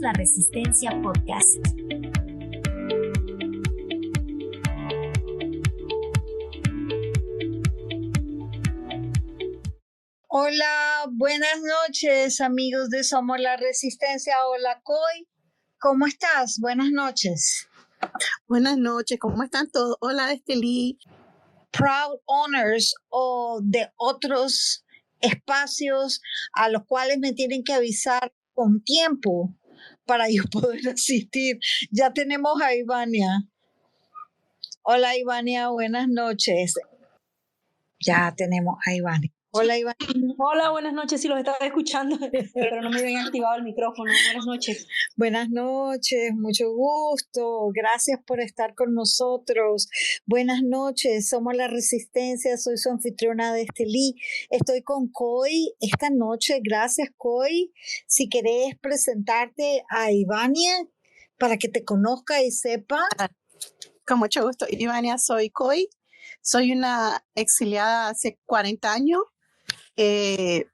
la Resistencia Podcast. Hola, buenas noches, amigos de Somos la Resistencia. Hola, Coy. ¿Cómo estás? Buenas noches. Buenas noches, ¿cómo están todos? Hola, Esteli. Proud owners o de otros espacios a los cuales me tienen que avisar con tiempo para yo poder asistir. Ya tenemos a Ivania. Hola, Ivania, buenas noches. Ya tenemos a Ivania. Hola, Iván. Hola, buenas noches. Sí, los estaba escuchando, pero no me habían activado el micrófono. Buenas noches. Buenas noches, mucho gusto. Gracias por estar con nosotros. Buenas noches, somos La Resistencia. Soy su anfitriona de Estelí. Estoy con Coy esta noche. Gracias, Coy. Si querés presentarte a Ivania para que te conozca y sepa. Con mucho gusto. Ivania, soy Coy. Soy una exiliada hace 40 años.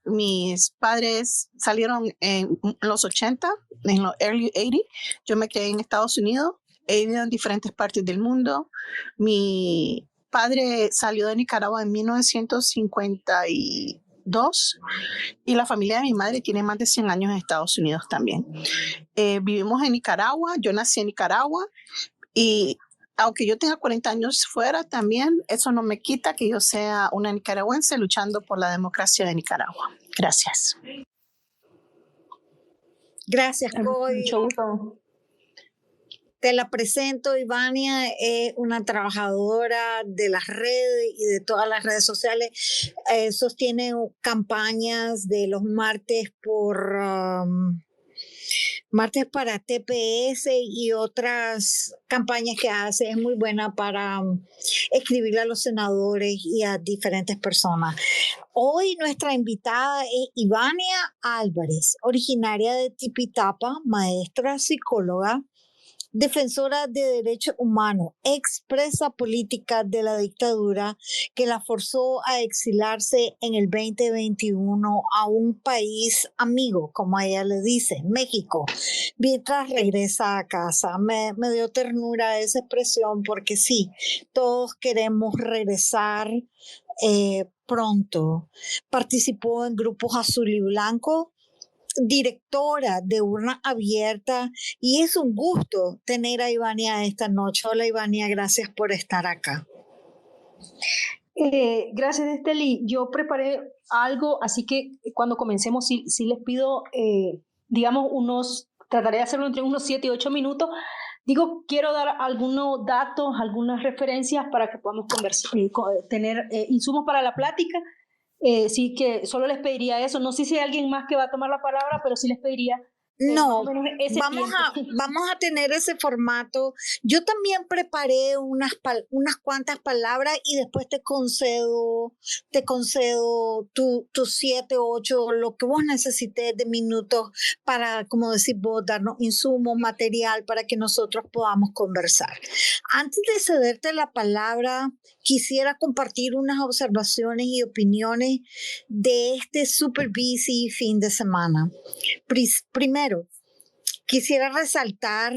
Mis padres salieron en los 80, en los early 80. Yo me quedé en Estados Unidos. He vivido en diferentes partes del mundo. Mi padre salió de Nicaragua en 1952 y la familia de mi madre tiene más de 100 años en Estados Unidos también. Vivimos en Nicaragua. Yo nací en Nicaragua y aunque yo tenga 40 años fuera también, eso no me quita que yo sea una nicaragüense luchando por la democracia de Nicaragua. Gracias. Gracias, Coy. Mucho gusto. Te la presento, Ivania, es una trabajadora de las redes y de todas las redes sociales. Sostiene campañas de los martes martes para TPS y otras campañas que hace. Es muy buena para escribirle a los senadores y a diferentes personas. Hoy nuestra invitada es Ivania Álvarez, originaria de Tipitapa, maestra psicóloga, defensora de derechos humanos, expresa política de la dictadura que la forzó a exilarse en el 2021 a un país amigo, como ella le dice, México, mientras regresa a casa. Me dio ternura esa expresión porque sí, todos queremos regresar pronto. Participó en grupos azul y blanco, directora de Urna Abierta, y es un gusto tener a Ivania esta noche. Hola, Ivania, gracias por estar acá. Gracias, Esteli. Yo preparé algo, así que cuando comencemos, sí les pido, trataré de hacerlo entre unos 7 y 8 minutos. Quiero dar algunos datos, algunas referencias para que podamos conversar, tener insumos para la plática. Sí, que solo les pediría eso. No sé si hay alguien más que va a tomar la palabra, pero sí les pediría no, vamos a tener ese formato. Yo también preparé unas cuantas palabras y después te concedo tus 7, 8, lo que vos necesites de minutos para, como decís vos, darnos insumos, material para que nosotros podamos conversar. Antes de cederte la palabra, quisiera compartir unas observaciones y opiniones de este super busy fin de semana. Primero, quisiera resaltar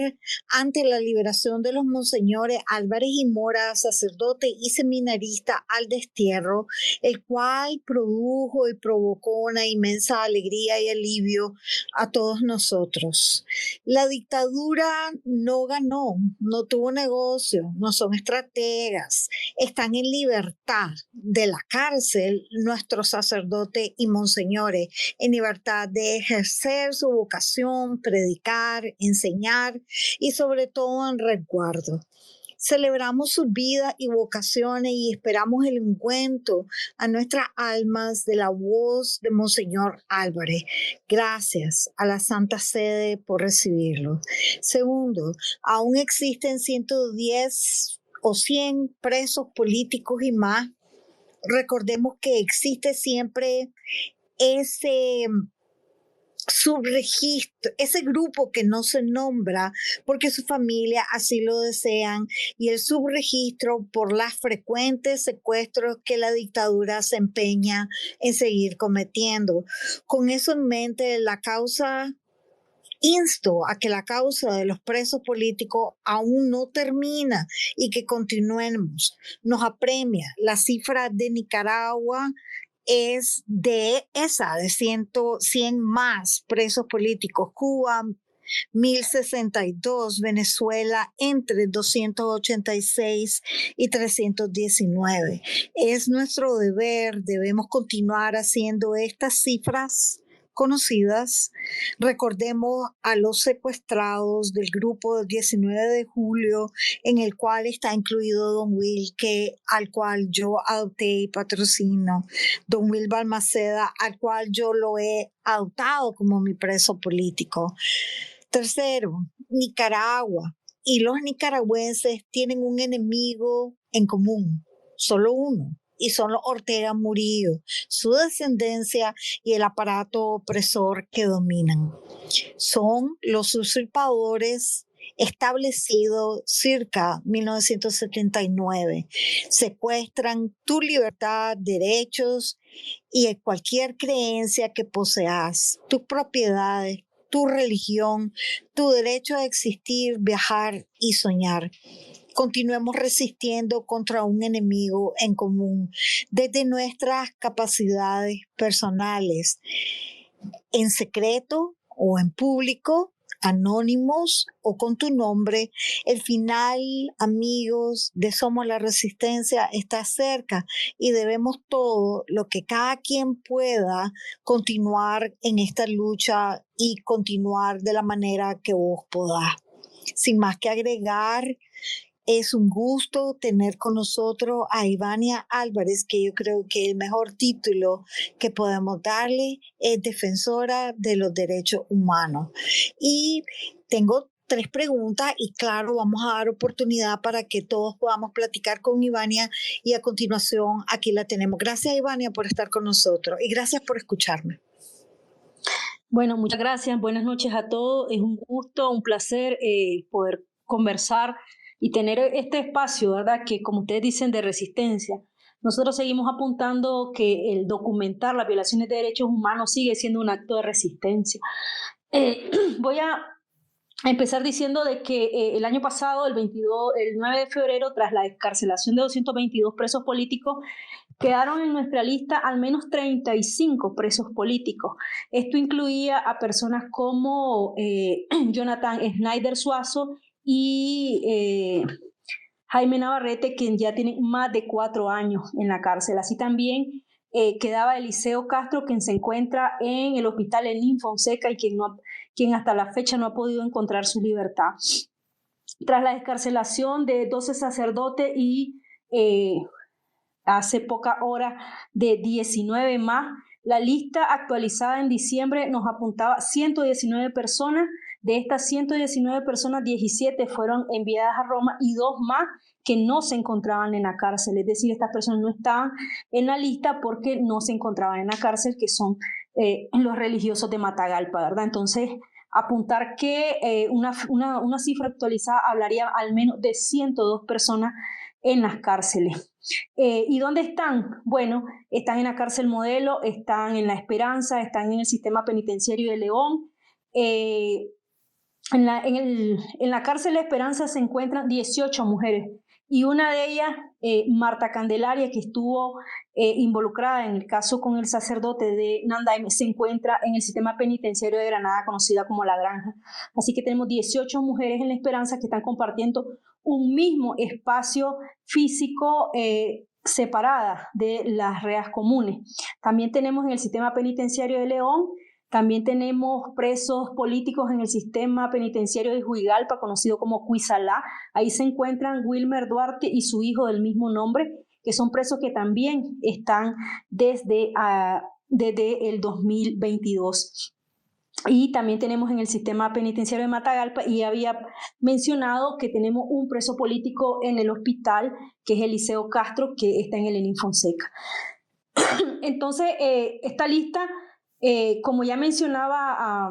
ante la liberación de los monseñores Álvarez y Mora, sacerdote y seminarista al destierro, el cual produjo y provocó una inmensa alegría y alivio a todos nosotros. La dictadura no ganó, no tuvo negocio, no son estrategas, están en libertad de la cárcel nuestros sacerdotes y monseñores, en libertad de ejercer su vocación, predicar, enseñar y sobre todo en resguardo. Celebramos sus vidas y vocaciones y esperamos el encuentro a nuestras almas de la voz de Monseñor Álvarez. Gracias a la Santa Sede por recibirlo. Segundo, aún existen 110 o 100 presos políticos y más. Recordemos que existe siempre ese subregistro, ese grupo que no se nombra porque su familia así lo desean, y el subregistro por los frecuentes secuestros que la dictadura se empeña en seguir cometiendo. Con eso en mente, la causa Insto a que la causa de los presos políticos aún no termina y que continuemos. Nos apremia. La cifra de Nicaragua es de 100 más presos políticos. Cuba, 1062, Venezuela entre 286 y 319. Es nuestro deber, debemos continuar haciendo estas cifras conocidas. Recordemos a los secuestrados del grupo del 19 de julio, en el cual está incluido Don Will, al cual yo adopté y patrocino, Don Will Balmaceda, al cual yo lo he adoptado como mi preso político. Tercero, Nicaragua y los nicaragüenses tienen un enemigo en común, solo uno, y son los Ortega Murillo, su descendencia y el aparato opresor que dominan. Son los usurpadores establecidos circa 1979. Secuestran tu libertad, derechos y cualquier creencia que poseas, tus propiedades, tu religión, tu derecho a existir, viajar y soñar. Continuemos resistiendo contra un enemigo en común desde nuestras capacidades personales, en secreto o en público, anónimos o con tu nombre. El final, amigos, de Somos la Resistencia está cerca y debemos todo lo que cada quien pueda continuar en esta lucha y continuar de la manera que vos podás. Sin más que agregar, es un gusto tener con nosotros a Ivania Álvarez, que yo creo que el mejor título que podemos darle es defensora de los derechos humanos. Y tengo 3 preguntas y claro, vamos a dar oportunidad para que todos podamos platicar con Ivania y a continuación aquí la tenemos. Gracias, Ivania, por estar con nosotros y gracias por escucharme. Bueno, muchas gracias. Buenas noches a todos. Es un gusto, un placer poder conversar y tener este espacio, ¿verdad? Que como ustedes dicen, de resistencia. Nosotros seguimos apuntando que el documentar las violaciones de derechos humanos sigue siendo un acto de resistencia. Voy a empezar diciendo de que el año pasado, el 9 de febrero, tras la excarcelación de 222 presos políticos, quedaron en nuestra lista al menos 35 presos políticos. Esto incluía a personas como Jonathan Snyder Suazo y Jaime Navarrete, quien ya tiene más de 4 años en la cárcel. Así también quedaba Eliseo Castro, quien se encuentra en el hospital Elín Fonseca y quien hasta la fecha no ha podido encontrar su libertad. Tras la excarcelación de 12 sacerdotes y hace pocas horas de 19 más, la lista actualizada en diciembre nos apuntaba 119 personas. De estas 119 personas, 17 fueron enviadas a Roma y 2 más que no se encontraban en la cárcel. Es decir, estas personas no estaban en la lista porque no se encontraban en la cárcel, que son los religiosos de Matagalpa, ¿verdad? Entonces, apuntar que una cifra actualizada hablaría al menos de 102 personas en las cárceles. ¿Y dónde están? Bueno, están en la cárcel Modelo, están en La Esperanza, están en el sistema penitenciario de León. En la cárcel La Esperanza se encuentran 18 mujeres y una de ellas, Marta Candelaria, que estuvo involucrada en el caso con el sacerdote de Nandaime, se encuentra en el sistema penitenciario de Granada, conocida como La Granja. Así que tenemos 18 mujeres en La Esperanza que están compartiendo un mismo espacio físico separada de las reas comunes. También tenemos en el sistema penitenciario de León, también tenemos presos políticos en el sistema penitenciario de Juigalpa, conocido como Cuisalá. Ahí se encuentran Wilmer Duarte y su hijo del mismo nombre, que son presos que también están desde el 2022. Y también tenemos en el sistema penitenciario de Matagalpa, y había mencionado que tenemos un preso político en el hospital, que es Eliseo Castro, que está en el Elín Fonseca. Entonces, esta lista, como ya mencionaba,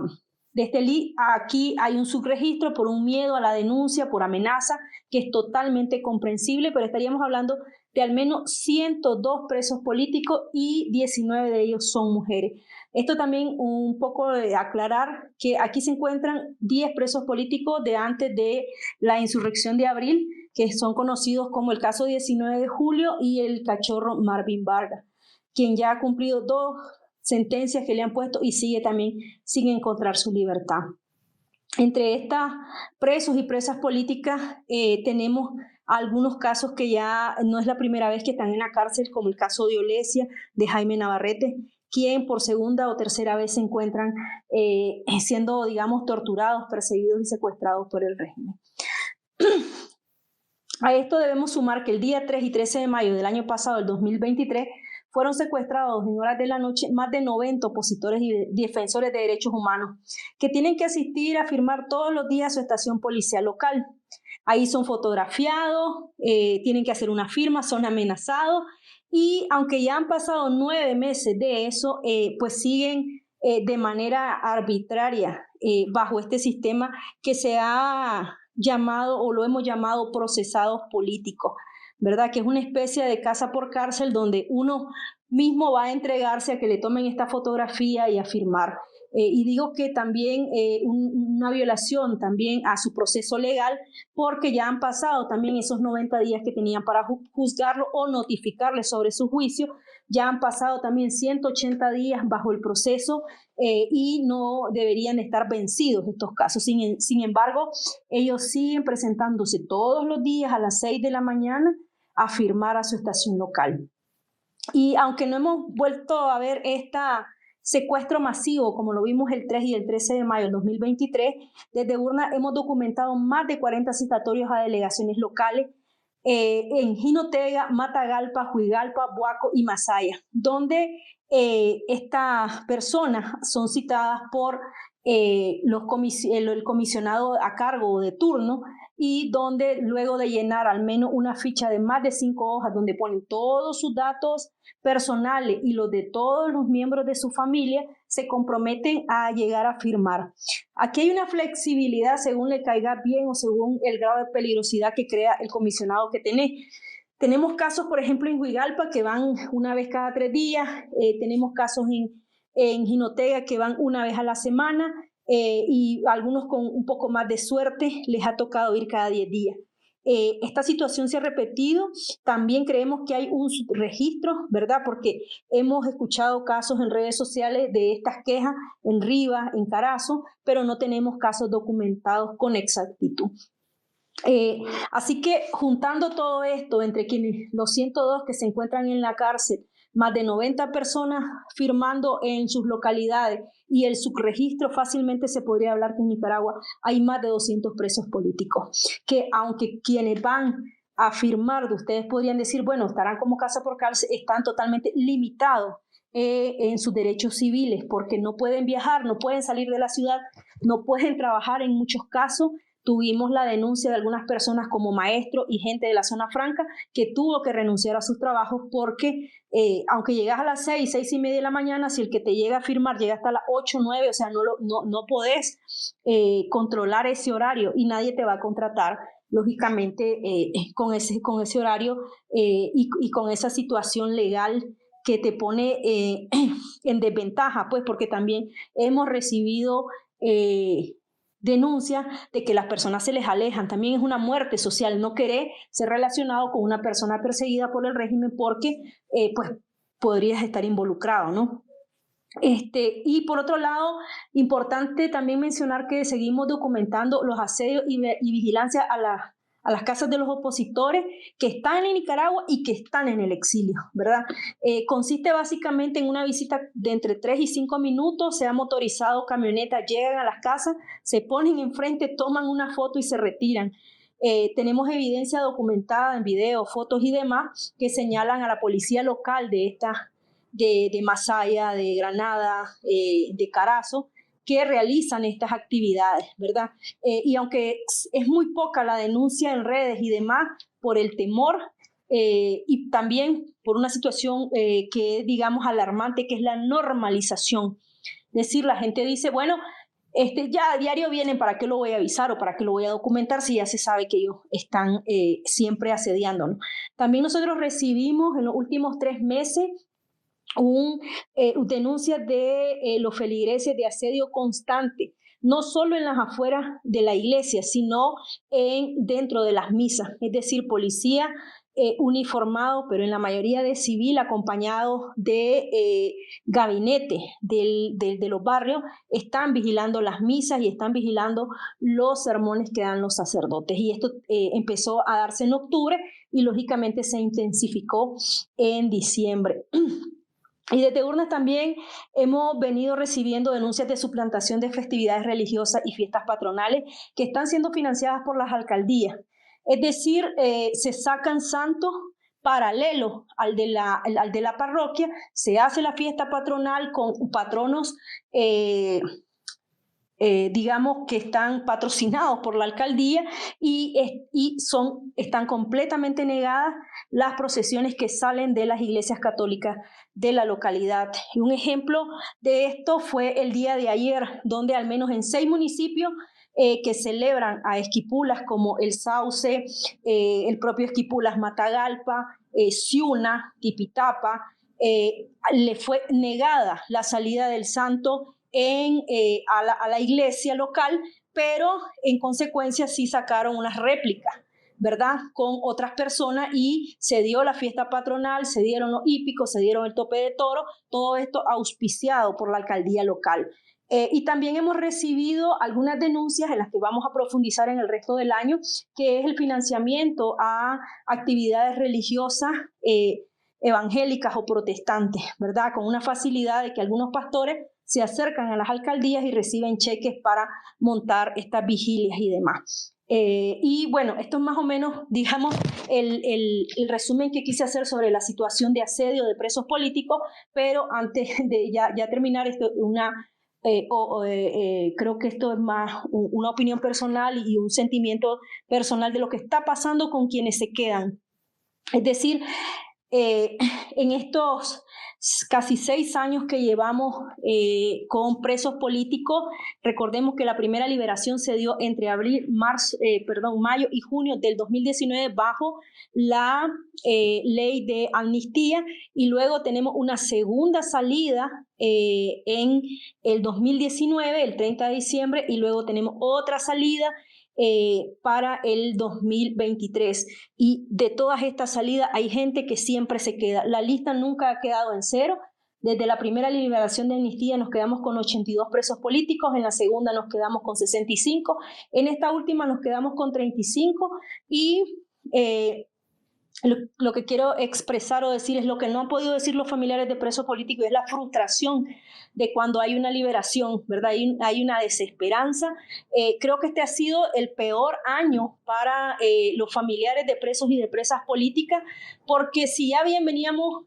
aquí hay un subregistro por un miedo a la denuncia, por amenaza, que es totalmente comprensible, pero estaríamos hablando de al menos 102 presos políticos y 19 de ellos son mujeres. Esto también un poco de aclarar que aquí se encuentran 10 presos políticos de antes de la insurrección de abril, que son conocidos como el caso 19 de julio y el cachorro Marvin Vargas, quien ya ha cumplido 2 sentencias que le han puesto y sigue también sin encontrar su libertad. Entre estas presos y presas políticas tenemos algunos casos que ya no es la primera vez que están en la cárcel, como el caso de Olesia, de Jaime Navarrete, quien por segunda o tercera vez se encuentran siendo, digamos, torturados, perseguidos y secuestrados por el régimen. A esto debemos sumar que el día 3 y 13 de mayo del año pasado, el 2023, fueron secuestrados en horas de la noche más de 90 opositores y defensores de derechos humanos que tienen que asistir a firmar todos los días a su estación policial local. Ahí son fotografiados, tienen que hacer una firma, son amenazados y aunque ya han pasado 9 meses de eso, pues siguen de manera arbitraria bajo este sistema que se ha llamado o lo hemos llamado procesados políticos, ¿verdad? Que es una especie de casa por cárcel donde uno mismo va a entregarse a que le tomen esta fotografía y a firmar. Y digo que también una violación también a su proceso legal porque ya han pasado también esos 90 días que tenían para juzgarlo o notificarle sobre su juicio. Ya han pasado también 180 días bajo el proceso y no deberían estar vencidos estos casos. Sin embargo, ellos siguen presentándose todos los días a las 6 de la mañana a firmar a su estación local. Y aunque no hemos vuelto a ver esta secuestro masivo, como lo vimos el 3 y el 13 de mayo del 2023, desde Urna hemos documentado más de 40 citatorios a delegaciones locales en Jinotega, Matagalpa, Huigalpa, Buaco y Masaya, donde estas personas son citadas por el comisionado a cargo de turno y donde luego de llenar al menos una ficha de más de 5 hojas donde ponen todos sus datos personales y los de todos los miembros de su familia, se comprometen a llegar a firmar. Aquí hay una flexibilidad según le caiga bien o según el grado de peligrosidad que crea el comisionado que tenés. Tenemos casos, por ejemplo, en Huigalpa que van una vez cada 3 días, tenemos casos en Jinotega que van una vez a la semana y algunos con un poco más de suerte les ha tocado ir cada 10 días. Esta situación se ha repetido. También creemos que hay un registro, ¿verdad? Porque hemos escuchado casos en redes sociales de estas quejas en Rivas, en Carazo, pero no tenemos casos documentados con exactitud. Así que juntando todo esto entre quienes los 102 que se encuentran en la cárcel, más de 90 personas firmando en sus localidades y el subregistro, fácilmente se podría hablar que en Nicaragua hay más de 200 presos políticos, que aunque quienes van a firmar, ustedes podrían decir, bueno, estarán como casa por cárcel, están totalmente limitados en sus derechos civiles, porque no pueden viajar, no pueden salir de la ciudad, no pueden trabajar en muchos casos. Tuvimos la denuncia de algunas personas como maestros y gente de la zona franca que tuvo que renunciar a sus trabajos porque aunque llegas a las 6 y media de la mañana, si el que te llega a firmar llega hasta las 8, 9, o sea, no podés controlar ese horario y nadie te va a contratar, lógicamente, con ese horario y con esa situación legal que te pone en desventaja, pues porque también hemos recibido denuncia de que las personas se les alejan. También es una muerte social no querer ser relacionado con una persona perseguida por el régimen porque pues podrías estar involucrado, ¿no? Y por otro lado, importante también mencionar que seguimos documentando los asedios y vigilancia a las casas de los opositores que están en Nicaragua y que están en el exilio, ¿verdad? Consiste básicamente en una visita de entre 3 y 5 minutos, se ha motorizado camionetas, llegan a las casas, se ponen enfrente, toman una foto y se retiran. Tenemos evidencia documentada en video, fotos y demás que señalan a la policía local de Masaya, de Granada, de Carazo, que realizan estas actividades, ¿verdad? Y aunque es muy poca la denuncia en redes y demás por el temor y también por una situación que es, digamos, alarmante, que es la normalización. Es decir, la gente dice, bueno, ya a diario vienen, ¿para qué lo voy a avisar o para qué lo voy a documentar si ya se sabe que ellos están siempre asediándonos? También nosotros recibimos en los últimos 3 meses denuncias de los feligreses de asedio constante, no solo en las afueras de la iglesia, sino dentro de las misas, es decir, policía uniformado, pero en la mayoría de civil, acompañado de gabinete de los barrios, están vigilando las misas y están vigilando los sermones que dan los sacerdotes. Y esto empezó a darse en octubre y lógicamente se intensificó en diciembre. Y desde Urnes también hemos venido recibiendo denuncias de suplantación de festividades religiosas y fiestas patronales que están siendo financiadas por las alcaldías. Es decir, se sacan santos paralelos al de la parroquia, se hace la fiesta patronal con patronos digamos que están patrocinados por la alcaldía y están completamente negadas las procesiones que salen de las iglesias católicas de la localidad. Y un ejemplo de esto fue el día de ayer, donde al menos en 6 municipios que celebran a Esquipulas, como El Sauce, el propio Esquipulas Matagalpa, Ciuna, Tipitapa, le fue negada la salida del santo a la iglesia local, pero en consecuencia sí sacaron unas réplicas, ¿verdad?, con otras personas y se dio la fiesta patronal, se dieron los hípicos, se dieron el tope de toro, todo esto auspiciado por la alcaldía local. Y también hemos recibido algunas denuncias en las que vamos a profundizar en el resto del año, que es el financiamiento a actividades religiosas evangélicas o protestantes, ¿verdad?, con una facilidad de que algunos pastores se acercan a las alcaldías y reciben cheques para montar estas vigilias y demás. Y bueno, esto es más o menos, digamos, el resumen que quise hacer sobre la situación de asedio de presos políticos, pero antes de ya terminar esto, creo que esto es más una opinión personal y un sentimiento personal de lo que está pasando con quienes se quedan. Es decir, en estos casi 6 años que llevamos con presos políticos, recordemos que la primera liberación se dio entre mayo y junio del 2019 bajo la ley de amnistía, y luego tenemos una segunda salida en el 2019, el 30 de diciembre, y luego tenemos otra salida para el 2023. Y de todas estas salidas hay gente que siempre se queda. La lista nunca ha quedado en cero. Desde la primera liberación de amnistía nos quedamos con 82 presos políticos, en la segunda nos quedamos con 65, en esta última nos quedamos con 35 y lo que quiero expresar o decir es lo que no han podido decir los familiares de presos políticos, es la frustración de cuando hay una liberación, ¿verdad? Hay una desesperanza. Creo que este ha sido el peor año para los familiares de presos y de presas políticas, porque si ya bien veníamos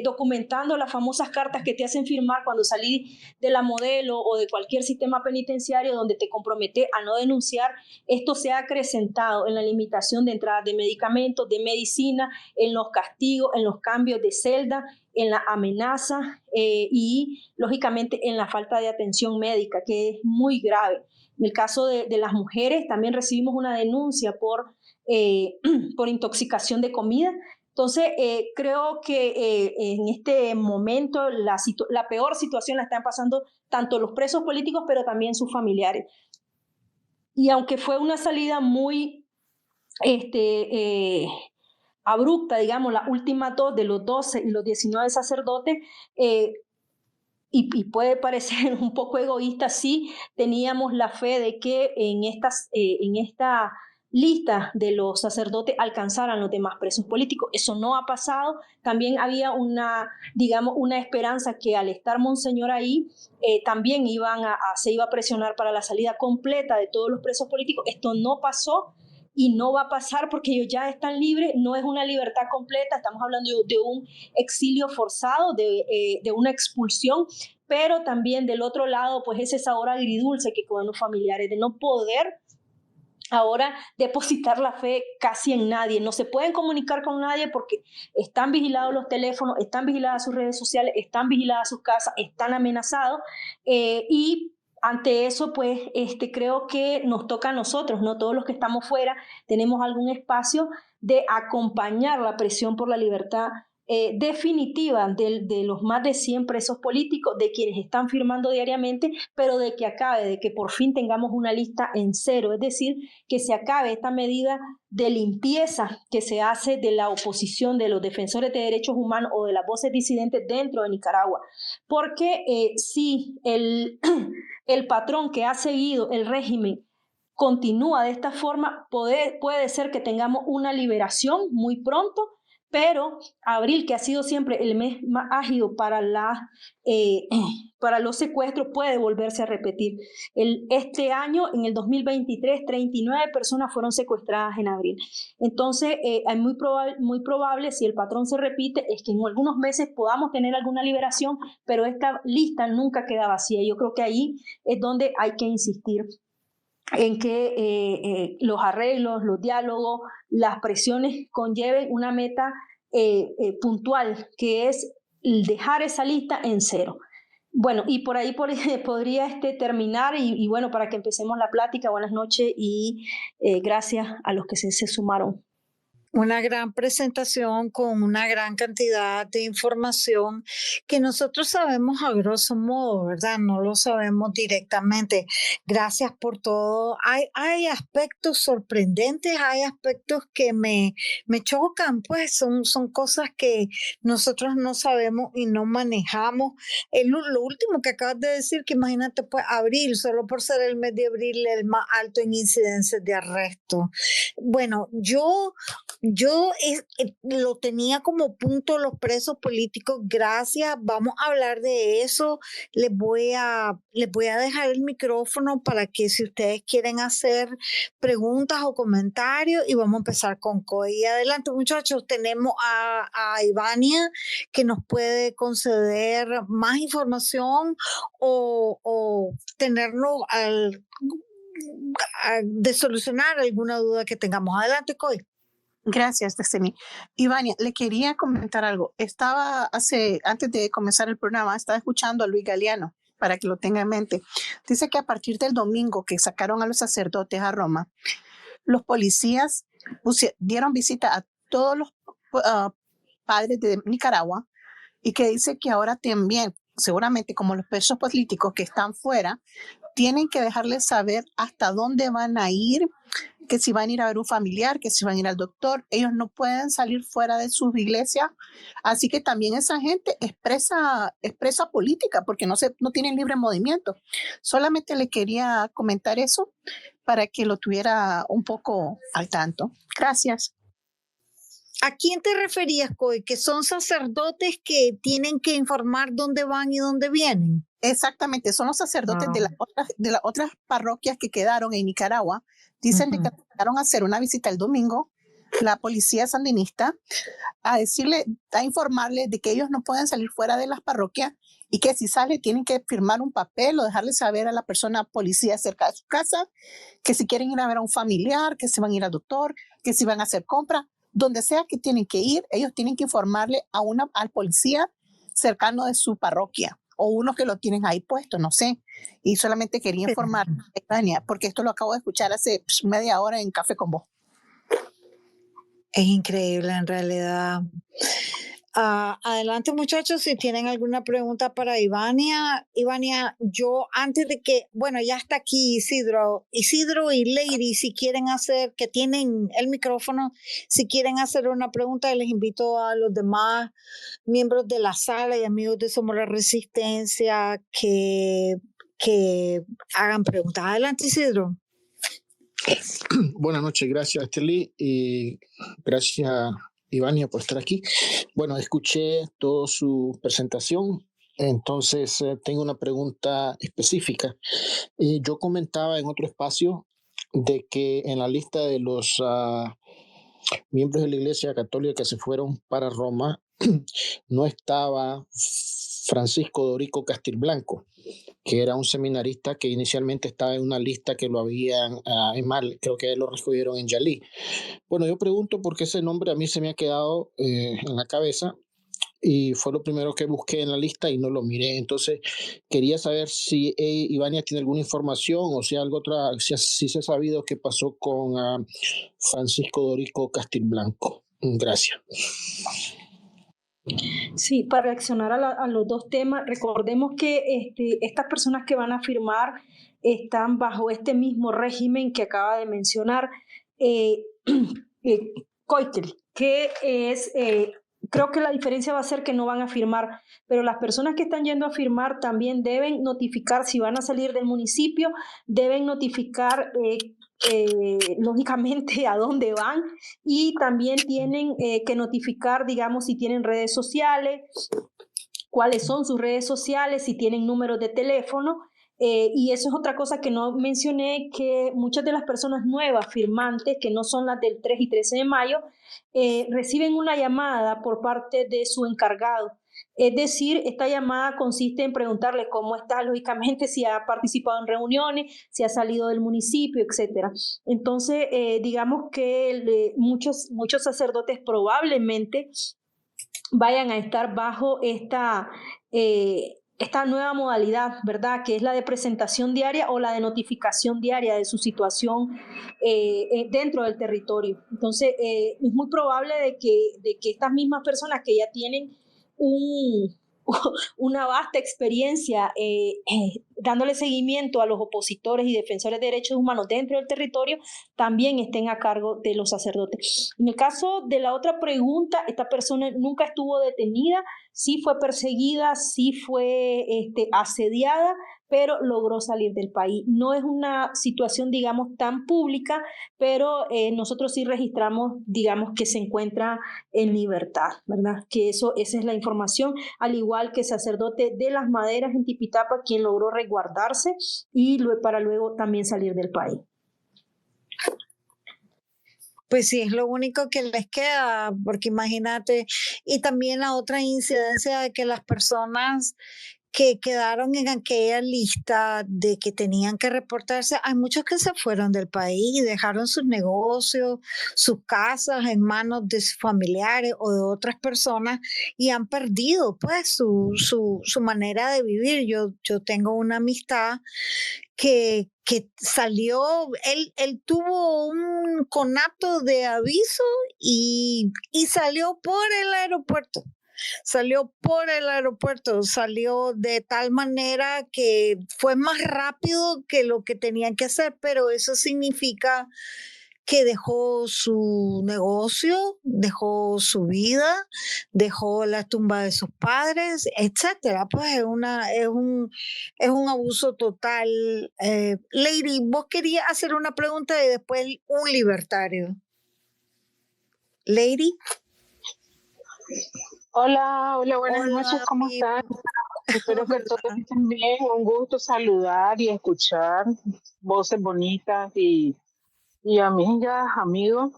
documentando las famosas cartas que te hacen firmar cuando salí de la Modelo o de cualquier sistema penitenciario donde te compromete a no denunciar, esto se ha acrecentado en la limitación de entradas de medicamentos, de medicina, en los castigos, en los cambios de celda, en la amenaza y lógicamente en la falta de atención médica, que es muy grave. En el caso de las mujeres también recibimos una denuncia por intoxicación de comida. Entonces, creo que en este momento la peor situación la están pasando tanto los presos políticos, pero también sus familiares. Y aunque fue una salida muy abrupta, digamos, la última dos de los 12 y los 19 sacerdotes, y puede parecer un poco egoísta, sí teníamos la fe de que en esta lista de los sacerdotes alcanzaran los demás presos políticos. Eso no ha pasado. También había una esperanza que al estar Monseñor ahí, también se iba a presionar para la salida completa de todos los presos políticos. Esto no pasó y no va a pasar porque ellos ya están libres. No es una libertad completa, estamos hablando de un exilio forzado, de una expulsión, pero también del otro lado, pues ese sabor agridulce que con los familiares de no poder ahora depositar la fe casi en nadie. No se pueden comunicar con nadie porque están vigilados los teléfonos, están vigiladas sus redes sociales, están vigiladas sus casas, están amenazados y ante eso, pues, creo que nos toca a nosotros, ¿no? Todos los que estamos fuera tenemos algún espacio de acompañar la presión por la libertad definitiva de los más de 100 presos políticos, de quienes están firmando diariamente, pero de que acabe, de que por fin tengamos una lista en cero, es decir, que se acabe esta medida de limpieza que se hace de la oposición, de los defensores de derechos humanos o de las voces disidentes dentro de Nicaragua. Porque si el patrón que ha seguido el régimen continúa de esta forma, puede ser que tengamos una liberación muy pronto, pero abril, que ha sido siempre el mes más ágido para los secuestros, puede volverse a repetir. Este año, en el 2023, 39 personas fueron secuestradas en abril. Entonces, es muy probable, si el patrón se repite, es que en algunos meses podamos tener alguna liberación, pero esta lista nunca queda vacía. Yo creo que ahí es donde hay que insistir en que los arreglos, los diálogos, las presiones conlleven una meta puntual, que es dejar esa lista en cero. Bueno, y por ahí podría terminar y bueno, para que empecemos la plática, buenas noches y gracias a los que se sumaron. Una gran presentación con una gran cantidad de información que nosotros sabemos a grosso modo, ¿verdad? No lo sabemos directamente. Gracias por todo. Hay aspectos sorprendentes, hay aspectos que me chocan, pues son cosas que nosotros no sabemos y no manejamos. Lo último que acabas de decir, que imagínate, pues abril, solo por ser el mes de abril el más alto en incidencias de arresto. Bueno, yo lo tenía como punto los presos políticos. Gracias, vamos a hablar de eso. Les voy a dejar el micrófono para que si ustedes quieren hacer preguntas o comentarios, y vamos a empezar con Coy. Adelante, muchachos, tenemos a Ivania, que nos puede conceder más información o tenernos de solucionar alguna duda que tengamos. Adelante, Coy. Gracias, Destiny. Ivania, le quería comentar algo. Antes de comenzar el programa, estaba escuchando a Luis Galeano, para que lo tenga en mente. Dice que a partir del domingo que sacaron a los sacerdotes a Roma, los policías dieron visita a todos los padres de Nicaragua, y que dice que ahora también, seguramente como los presos políticos que están fuera, tienen que dejarles saber hasta dónde van a ir, que si van a ir a ver un familiar, que si van a ir al doctor. Ellos no pueden salir fuera de sus iglesias. Así que también esa gente expresa política, porque no tienen libre movimiento. Solamente le quería comentar eso para que lo tuviera un poco al tanto. Gracias. ¿A quién te referías, Coy? ¿Que son sacerdotes que tienen que informar dónde van y dónde vienen? Exactamente, son los sacerdotes de las otras parroquias que quedaron en Nicaragua. Dicen que trataron de hacer una visita el domingo, la policía sandinista, a informarles de que ellos no pueden salir fuera de las parroquias y que si sale tienen que firmar un papel o dejarle saber a la persona policía cerca de su casa que si quieren ir a ver a un familiar, que si van a ir al doctor, que si van a hacer compras, donde sea que tienen que ir, ellos tienen que informarle al policía cercano de su parroquia, o uno que lo tienen ahí puesto, no sé. Y solamente quería informar, Tania, porque esto lo acabo de escuchar hace media hora en Café con Vos. Es increíble, en realidad. Adelante, muchachos, si tienen alguna pregunta para Ivania. Ivania, yo antes de que, bueno, ya está aquí Isidro y Lady, si quieren que tienen el micrófono, si quieren hacer una pregunta, les invito a los demás miembros de la sala y amigos de Somos la Resistencia que hagan preguntas. Adelante, Isidro. Buenas noches, gracias, Esteli, y gracias, Ivania, por estar aquí. Bueno, escuché toda su presentación, entonces tengo una pregunta específica. Yo comentaba en otro espacio de que en la lista de los miembros de la Iglesia Católica que se fueron para Roma no estaba Francisco Dorico Castilblanco, que era un seminarista que inicialmente estaba en una lista que lo habían, es más, creo que lo recogieron en Yalí. Bueno, yo pregunto porque ese nombre a mí se me ha quedado en la cabeza y fue lo primero que busqué en la lista y no lo miré. Entonces, quería saber si Ivania tiene alguna información o si algo otra, si se ha sabido qué pasó con Francisco Dorico Castilblanco. Gracias. Sí, para reaccionar a los dos temas, recordemos que estas personas que van a firmar están bajo este mismo régimen que acaba de mencionar Koikel, que es, creo que la diferencia va a ser que no van a firmar, pero las personas que están yendo a firmar también deben notificar, si van a salir del municipio, deben notificar lógicamente a dónde van, y también tienen que notificar, digamos, si tienen redes sociales, cuáles son sus redes sociales, si tienen números de teléfono. Y eso es otra cosa que no mencioné, que muchas de las personas nuevas firmantes, que no son las del 3 y 13 de mayo, reciben una llamada por parte de su encargado. Es decir, esta llamada consiste en preguntarle cómo está, lógicamente, si ha participado en reuniones, si ha salido del municipio, etc. Entonces, digamos que muchos sacerdotes probablemente vayan a estar bajo esta nueva modalidad, ¿verdad? Que es la de presentación diaria o la de notificación diaria de su situación dentro del territorio. Entonces, es muy probable de que estas mismas personas que ya tienen una vasta experiencia dándole seguimiento a los opositores y defensores de derechos humanos dentro del territorio, también estén a cargo de los sacerdotes. En el caso de la otra pregunta, esta persona nunca estuvo detenida, sí fue perseguida, sí fue asediada, pero logró salir del país. No es una situación, digamos, tan pública, pero nosotros sí registramos, digamos, que se encuentra en libertad, ¿verdad? Que esa es la información, al igual que el sacerdote de Las Maderas en Tipitapa, quien logró resguardarse y para luego también salir del país. Pues sí, es lo único que les queda, porque imagínate, y también la otra incidencia de que las personas que quedaron en aquella lista de que tenían que reportarse, hay muchos que se fueron del país y dejaron sus negocios, sus casas en manos de sus familiares o de otras personas y han perdido pues su manera de vivir. Yo tengo una amistad que salió, él tuvo un conato de aviso y salió por el aeropuerto. Salió de tal manera que fue más rápido que lo que tenían que hacer, pero eso significa que dejó su negocio, dejó su vida, dejó la tumba de sus padres, etcétera. Pues es un abuso total. Lady, vos querías hacer una pregunta y después un libertario. Lady. Hola, buenas noches, ¿cómo están? Espero que todos estén bien. Un gusto saludar y escuchar voces bonitas y amigas, amigos.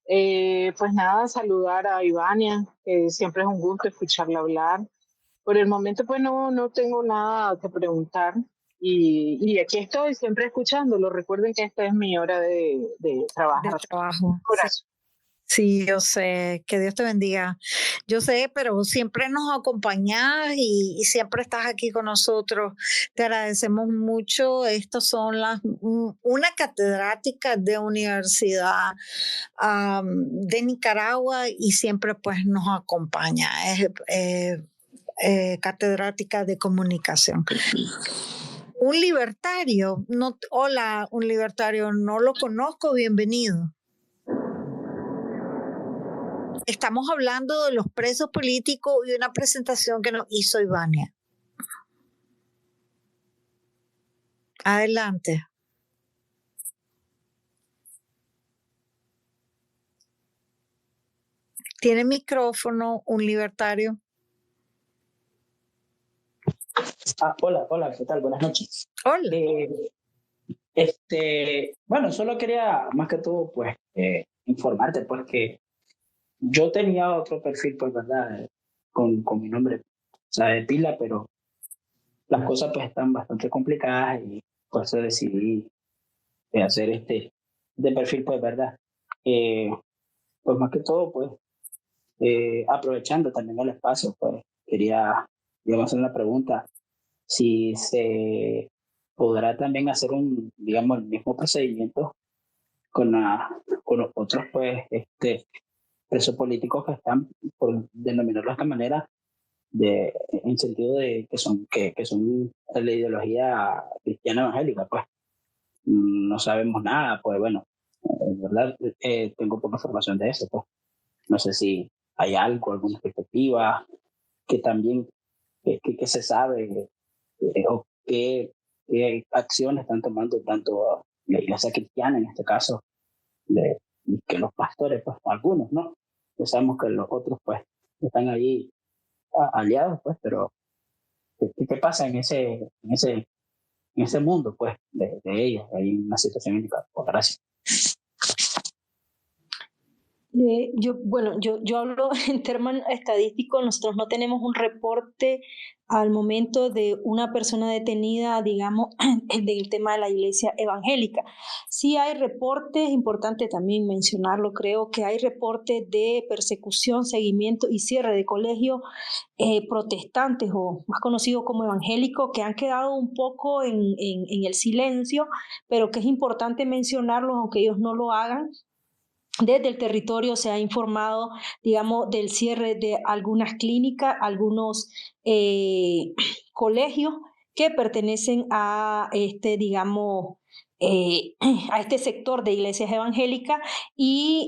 Pues nada, saludar a Ivania, que siempre es un gusto escucharla hablar. Por el momento pues no tengo nada que preguntar y aquí estoy siempre escuchándolo. Recuerden que esta es mi hora de trabajar. De trabajo. Sí, yo sé, que Dios te bendiga. Yo sé, pero siempre nos acompañas y siempre estás aquí con nosotros. Te agradecemos mucho. Estas son una catedrática de universidad de Nicaragua y siempre pues nos acompaña. Es catedrática de comunicación. Un libertario, hola, un libertario, no lo conozco, bienvenido. Estamos hablando de los presos políticos y una presentación que nos hizo Ivania. Adelante. ¿Tiene micrófono un libertario? Hola, ¿qué tal? Buenas noches. Hola. Bueno, solo quería más que todo, pues, informarte, pues, que yo tenía otro perfil, pues, ¿verdad? Con mi nombre de pila, pero las cosas pues están bastante complicadas y por eso decidí hacer de perfil, pues, ¿verdad? Pues más que todo, pues, aprovechando también el espacio, pues, quería, digamos, hacer una pregunta, si se podrá también hacer digamos, el mismo procedimiento con los otros, pues, presos políticos que están, por denominarlo de esta manera, en sentido de que son de la ideología cristiana evangélica, pues. No sabemos nada, pues bueno, en verdad tengo poca información de eso, pues. No sé si hay algo, alguna perspectiva, que también, que se sabe, o qué acciones están tomando tanto la iglesia cristiana, en este caso, que los pastores, pues algunos, ¿no? Ya sabemos que los otros, pues, están ahí aliados, pues, pero ¿qué pasa en ese mundo, pues, de ellos? Hay una situación indicada. Pues, gracias. Yo hablo en términos estadísticos. Nosotros no tenemos un reporte al momento de una persona detenida, digamos, del tema de la iglesia evangélica. Sí hay reportes, importante también mencionarlo, creo que hay reportes de persecución, seguimiento y cierre de colegios protestantes o más conocidos como evangélicos, que han quedado un poco en el silencio, pero que es importante mencionarlos aunque ellos no lo hagan. Desde el territorio se ha informado, digamos, del cierre de algunas clínicas, algunos colegios que pertenecen a digamos, a este sector de iglesias evangélicas y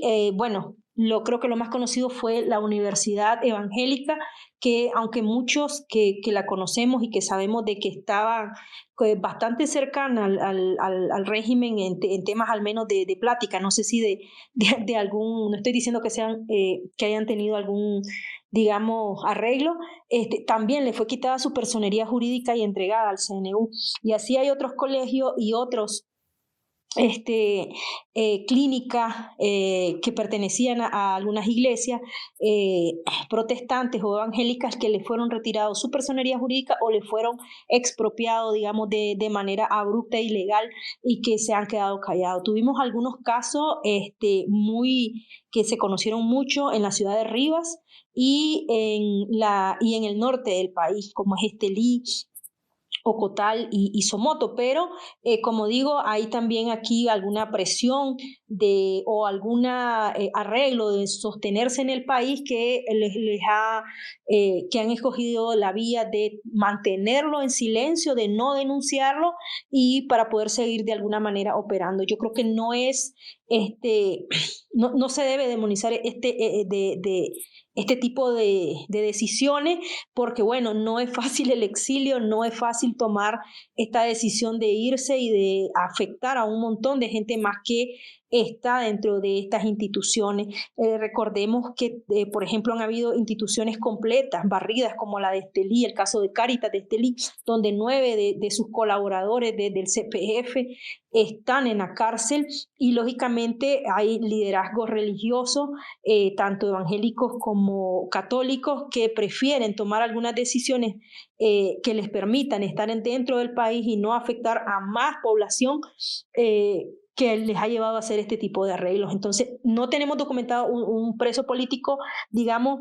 creo que lo más conocido fue la Universidad Evangélica, que aunque muchos que la conocemos y que sabemos de que estaba bastante cercana al régimen en temas al menos de plática, no sé si de algún, no estoy diciendo que hayan tenido algún, digamos, arreglo, también le fue quitada su personería jurídica y entregada al CNU. Y así hay otros colegios y otros clínicas que pertenecían a algunas iglesias protestantes o evangélicas que le fueron retirados su personería jurídica o le fueron expropiados, digamos, de manera abrupta e ilegal y que se han quedado callados. Tuvimos algunos casos que se conocieron mucho en la ciudad de Rivas y en el norte del país, como es Estelí, Ocotal y Somoto, pero como digo, hay también aquí alguna presión o algún arreglo de sostenerse en el país que que han escogido la vía de mantenerlo en silencio, de no denunciarlo y para poder seguir de alguna manera operando. Yo creo que no es no se debe demonizar este tipo de decisiones, porque bueno, no es fácil el exilio, no es fácil tomar esta decisión de irse y de afectar a un montón de gente más que está dentro de estas instituciones. Recordemos que, por ejemplo, han habido instituciones completas, barridas, como la de Estelí, el caso de Cáritas de Estelí, donde 9 de sus colaboradores del CPF están en la cárcel y lógicamente hay liderazgos religiosos, tanto evangélicos como católicos, que prefieren tomar algunas decisiones que les permitan estar dentro del país y no afectar a más población que les ha llevado a hacer este tipo de arreglos. Entonces, no tenemos documentado un preso político, digamos,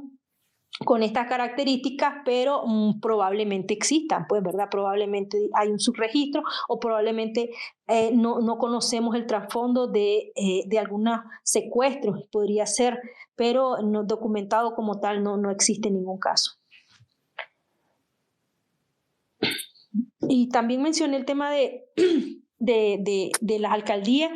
con estas características, pero probablemente existan, pues, ¿verdad? Probablemente hay un subregistro o probablemente no conocemos el trasfondo de algunos secuestros, podría ser, pero no documentado como tal no existe ningún caso. Y también mencioné el tema de las alcaldías,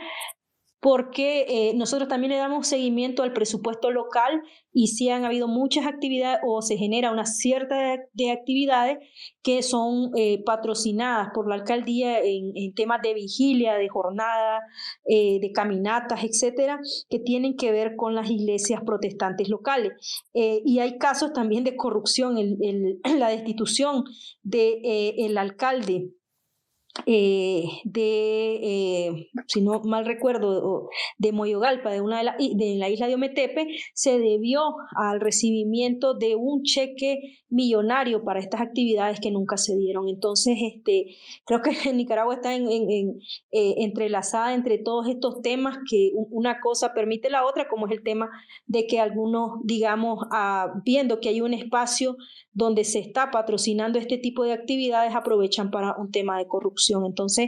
porque nosotros también le damos seguimiento al presupuesto local y sí han habido muchas actividades o se genera una cierta de actividades que son patrocinadas por la alcaldía en temas de vigilia, de jornada, de caminatas, etcétera, que tienen que ver con las iglesias protestantes locales. Y hay casos también de corrupción, la destitución del alcalde si no mal recuerdo, de Moyogalpa, de la isla de Ometepe, se debió al recibimiento de un cheque millonario para estas actividades que nunca se dieron. Entonces, creo que Nicaragua está entrelazada entre todos estos temas, que una cosa permite la otra, como es el tema de que algunos, digamos, viendo que hay un espacio donde se está patrocinando este tipo de actividades, aprovechan para un tema de corrupción. Entonces,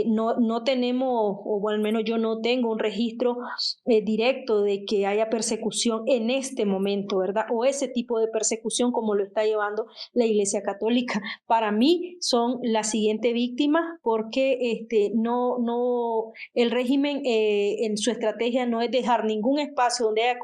no tenemos, o al menos yo no tengo un registro directo de que haya persecución en este momento, ¿verdad? O ese tipo de persecución como lo está llevando la Iglesia Católica. Para mí son las siguientes víctimas, porque el régimen en su estrategia no es dejar ningún espacio donde haya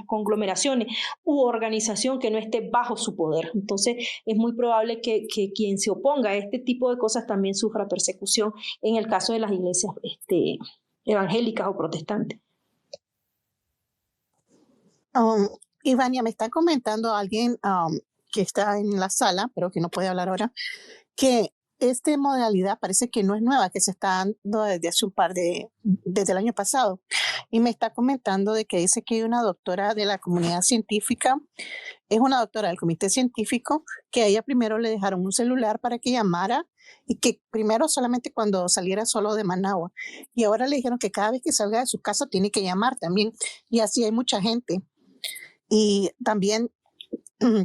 conglomeraciones u organización que no esté bajo su poder. Entonces es muy probable que quien se oponga a este tipo de cosas también sufra persecución en el caso de las iglesias evangélicas o protestantes. Ivania, me está comentando alguien que está en la sala, pero que no puede hablar ahora, que esta modalidad parece que no es nueva, que se está dando desde hace desde el año pasado. Y me está comentando de que dice que hay una doctora de la comunidad científica, es una doctora del comité científico, que a ella primero le dejaron un celular para que llamara, y que primero solamente cuando saliera solo de Managua. Y ahora le dijeron que cada vez que salga de su casa tiene que llamar también. Y así hay mucha gente. Y también,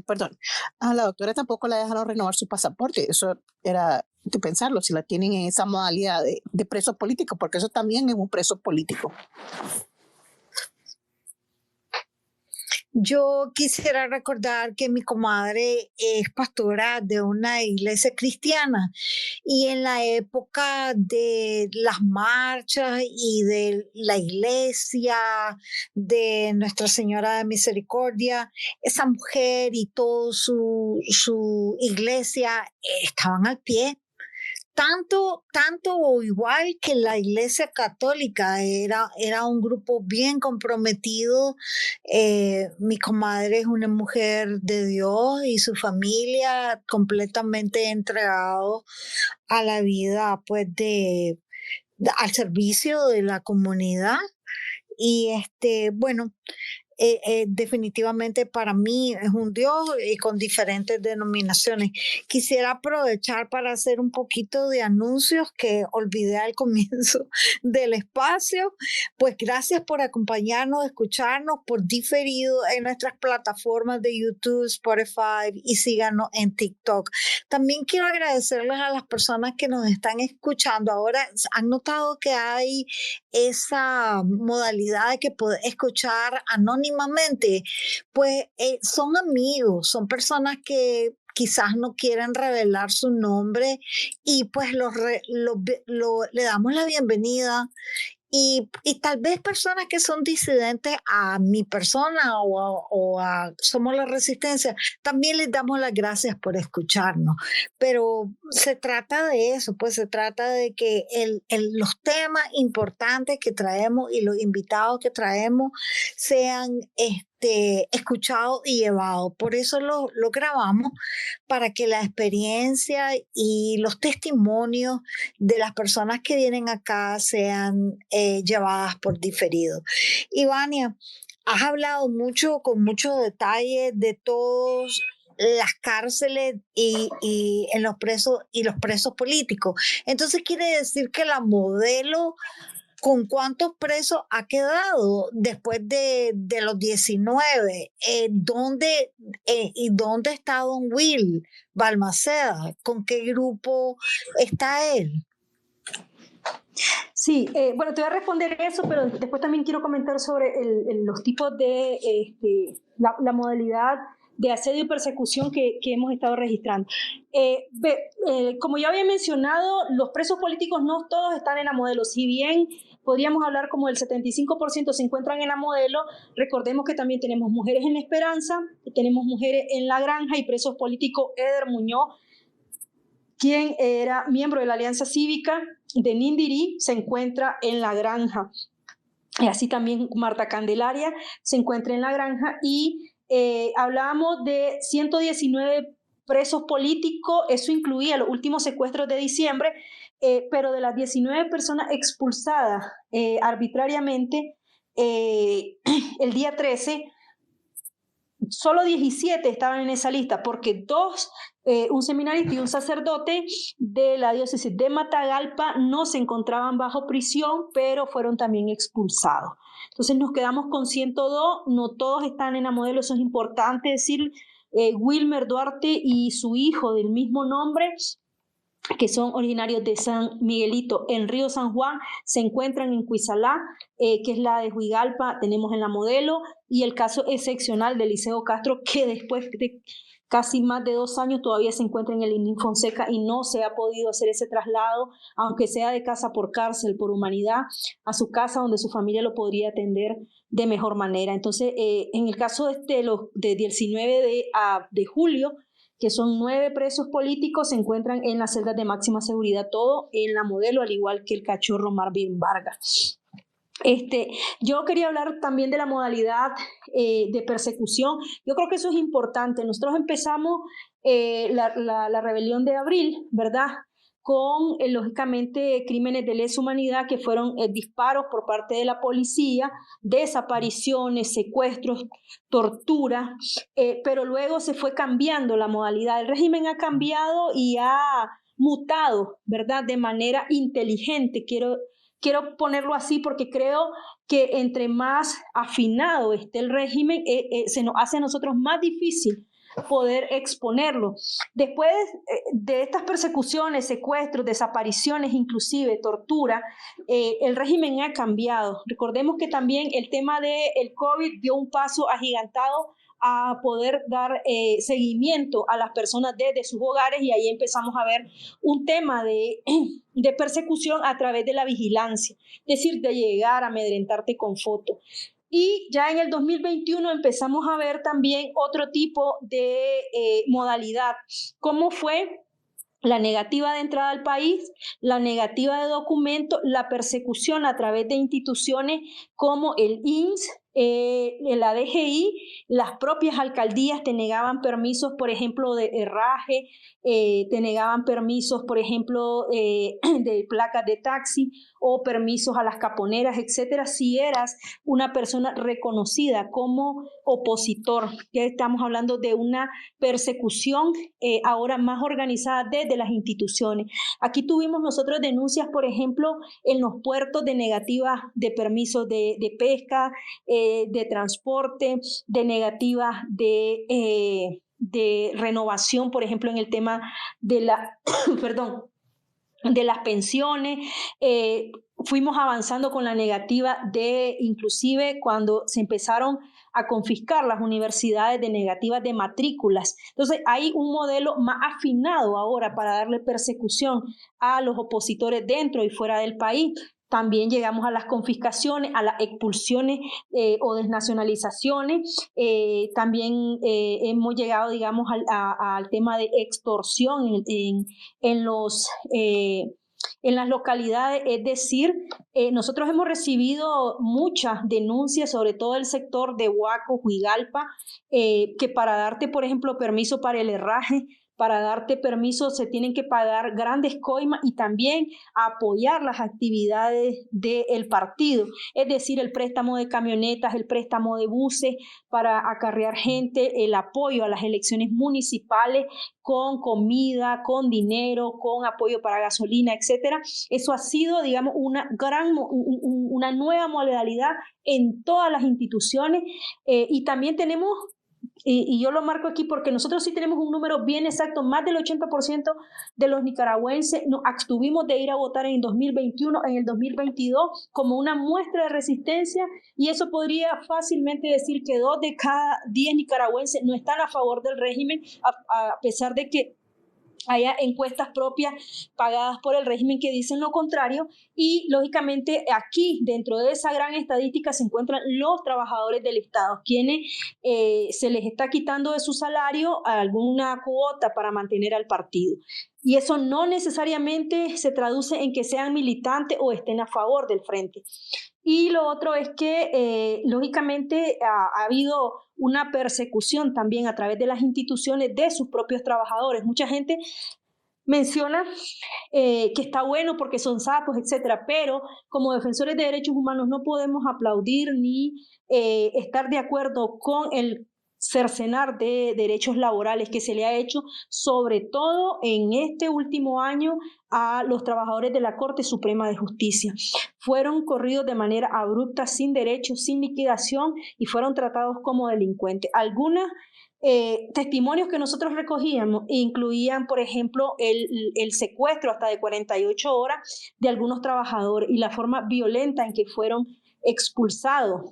perdón, a la doctora tampoco la dejaron renovar su pasaporte. Eso era de pensarlo, si la tienen en esa modalidad de preso político, porque eso también es un preso político. Yo quisiera recordar que mi comadre es pastora de una iglesia cristiana, y en la época de las marchas y de la iglesia de Nuestra Señora de Misericordia, esa mujer y toda su iglesia estaban al pie. Tanto o igual que la Iglesia Católica, era un grupo bien comprometido. Mi comadre es una mujer de Dios y su familia completamente entregado a la vida, pues al servicio de la comunidad. Y bueno, definitivamente para mí es un Dios, y con diferentes denominaciones. Quisiera aprovechar para hacer un poquito de anuncios que olvidé al comienzo del espacio. Pues gracias por acompañarnos, escucharnos por diferido en nuestras plataformas de YouTube, Spotify, y síganos en TikTok. También quiero agradecerles a las personas que nos están escuchando. Ahora han notado que hay esa modalidad de que puedes escuchar anónimamente. Pues son amigos, son personas que quizás no quieren revelar su nombre, y pues le damos la bienvenida. Y tal vez personas que son disidentes a mi persona o a Somos la Resistencia, también les damos las gracias por escucharnos. Pero se trata de eso, pues se trata de que los temas importantes que traemos y los invitados que traemos sean escuchados y llevados. Por eso lo grabamos, para que la experiencia y los testimonios de las personas que vienen acá sean llevadas por diferido. Ivania, has hablado con mucho detalle de todas las cárceles y en los presos políticos. Entonces quiere decir que la modelo, ¿con cuántos presos ha quedado después de los 19? ¿Dónde está don Will Balmaceda? ¿Con qué grupo está él? Sí, bueno, te voy a responder eso, pero después también quiero comentar sobre los tipos de la modalidad de asedio y persecución que hemos estado registrando. Como ya había mencionado, los presos políticos no todos están en la modelo. Si bien podríamos hablar como el 75% se encuentran en la modelo, recordemos que también tenemos mujeres en La Esperanza, tenemos mujeres en La Granja, y presos políticos Eder Muñoz, quien era miembro de la Alianza Cívica de Nindirí, se encuentra en La Granja. Y así también Marta Candelaria se encuentra en La Granja, y hablábamos de 119 presos políticos, eso incluía los últimos secuestros de diciembre, pero de las 19 personas expulsadas arbitrariamente el día 13, solo 17 estaban en esa lista, porque un seminarista y un sacerdote de la diócesis de Matagalpa no se encontraban bajo prisión, pero fueron también expulsados. Entonces nos quedamos con 102, no todos están en la modelo, eso es importante decir. Wilmer Duarte y su hijo del mismo nombre, que son originarios de San Miguelito en Río San Juan, se encuentran en Cuizalá, que es la de Huigalpa, tenemos en la modelo, y el caso excepcional de Liceo Castro, que después de casi más de 2 años todavía se encuentra en el ININ Fonseca y no se ha podido hacer ese traslado, aunque sea de casa por cárcel, por humanidad, a su casa donde su familia lo podría atender de mejor manera. Entonces, en el caso de 19 de julio, que son 9 presos políticos, se encuentran en las celdas de máxima seguridad, todo en la modelo, al igual que el cachorro Marvin Vargas. Yo quería hablar también de la modalidad de persecución. Yo creo que eso es importante. Nosotros empezamos la rebelión de abril, ¿verdad?, con, lógicamente, crímenes de lesa humanidad, que fueron disparos por parte de la policía, desapariciones, secuestros, tortura, pero luego se fue cambiando la modalidad. El régimen ha cambiado y ha mutado, ¿verdad?, de manera inteligente. Quiero ponerlo así porque creo que entre más afinado esté el régimen, se nos hace a nosotros más difícil poder exponerlo. Después de estas persecuciones, secuestros, desapariciones, inclusive tortura, el régimen ha cambiado. Recordemos que también el tema del COVID dio un paso agigantado a poder dar seguimiento a las personas desde sus hogares, y ahí empezamos a ver un tema de persecución a través de la vigilancia, es decir, de llegar a amedrentarte con fotos. Y ya en el 2021 empezamos a ver también otro tipo de modalidad, como fue la negativa de entrada al país, la negativa de documento, la persecución a través de instituciones como el INS, la DGI, las propias alcaldías te negaban permisos, por ejemplo, de herraje, te negaban permisos, por ejemplo, de placas de taxi o permisos a las caponeras, etcétera, si eras una persona reconocida como opositor. Ya estamos hablando de una persecución ahora más organizada desde las instituciones. Aquí tuvimos nosotros denuncias, por ejemplo, en los puertos de negativas de permisos de pesca, de transporte, de negativas de renovación, por ejemplo, en el tema de de las pensiones. Fuimos avanzando con la negativa inclusive cuando se empezaron a confiscar las universidades, de negativas de matrículas. Entonces hay un modelo más afinado ahora para darle persecución a los opositores dentro y fuera del país. También llegamos a las confiscaciones, a las expulsiones o desnacionalizaciones. También hemos llegado, digamos, al tema de extorsión en las localidades. Es decir, nosotros hemos recibido muchas denuncias, sobre todo del sector de Huaco, Huigalpa, que para darte, por ejemplo, permiso para el herraje, para darte permiso se tienen que pagar grandes coimas, y también apoyar las actividades del partido, es decir, el préstamo de camionetas, el préstamo de buses para acarrear gente, el apoyo a las elecciones municipales con comida, con dinero, con apoyo para gasolina, etcétera. Eso ha sido, digamos, una nueva modalidad en todas las instituciones, y también tenemos, y yo lo marco aquí porque nosotros sí tenemos un número bien exacto, más del 80% de los nicaragüenses nos abstuvimos de ir a votar en el 2021, en el 2022, como una muestra de resistencia, y eso podría fácilmente decir que 2 de cada 10 nicaragüenses no están a favor del régimen, a pesar de que haya encuestas propias pagadas por el régimen que dicen lo contrario. Y lógicamente aquí dentro de esa gran estadística se encuentran los trabajadores del Estado, quienes se les está quitando de su salario alguna cuota para mantener al partido. Y eso no necesariamente se traduce en que sean militantes o estén a favor del frente. Y lo otro es que, lógicamente, ha habido una persecución también a través de las instituciones de sus propios trabajadores. Mucha gente menciona que está bueno porque son sapos, etcétera, pero como defensores de derechos humanos no podemos aplaudir ni estar de acuerdo con el cercenar de derechos laborales que se le ha hecho, sobre todo en este último año, a los trabajadores de la Corte Suprema de Justicia. Fueron corridos de manera abrupta, sin derechos, sin liquidación, y fueron tratados como delincuentes. Algunas testimonios que nosotros recogíamos incluían, por ejemplo, el secuestro hasta de 48 horas de algunos trabajadores y la forma violenta en que fueron expulsados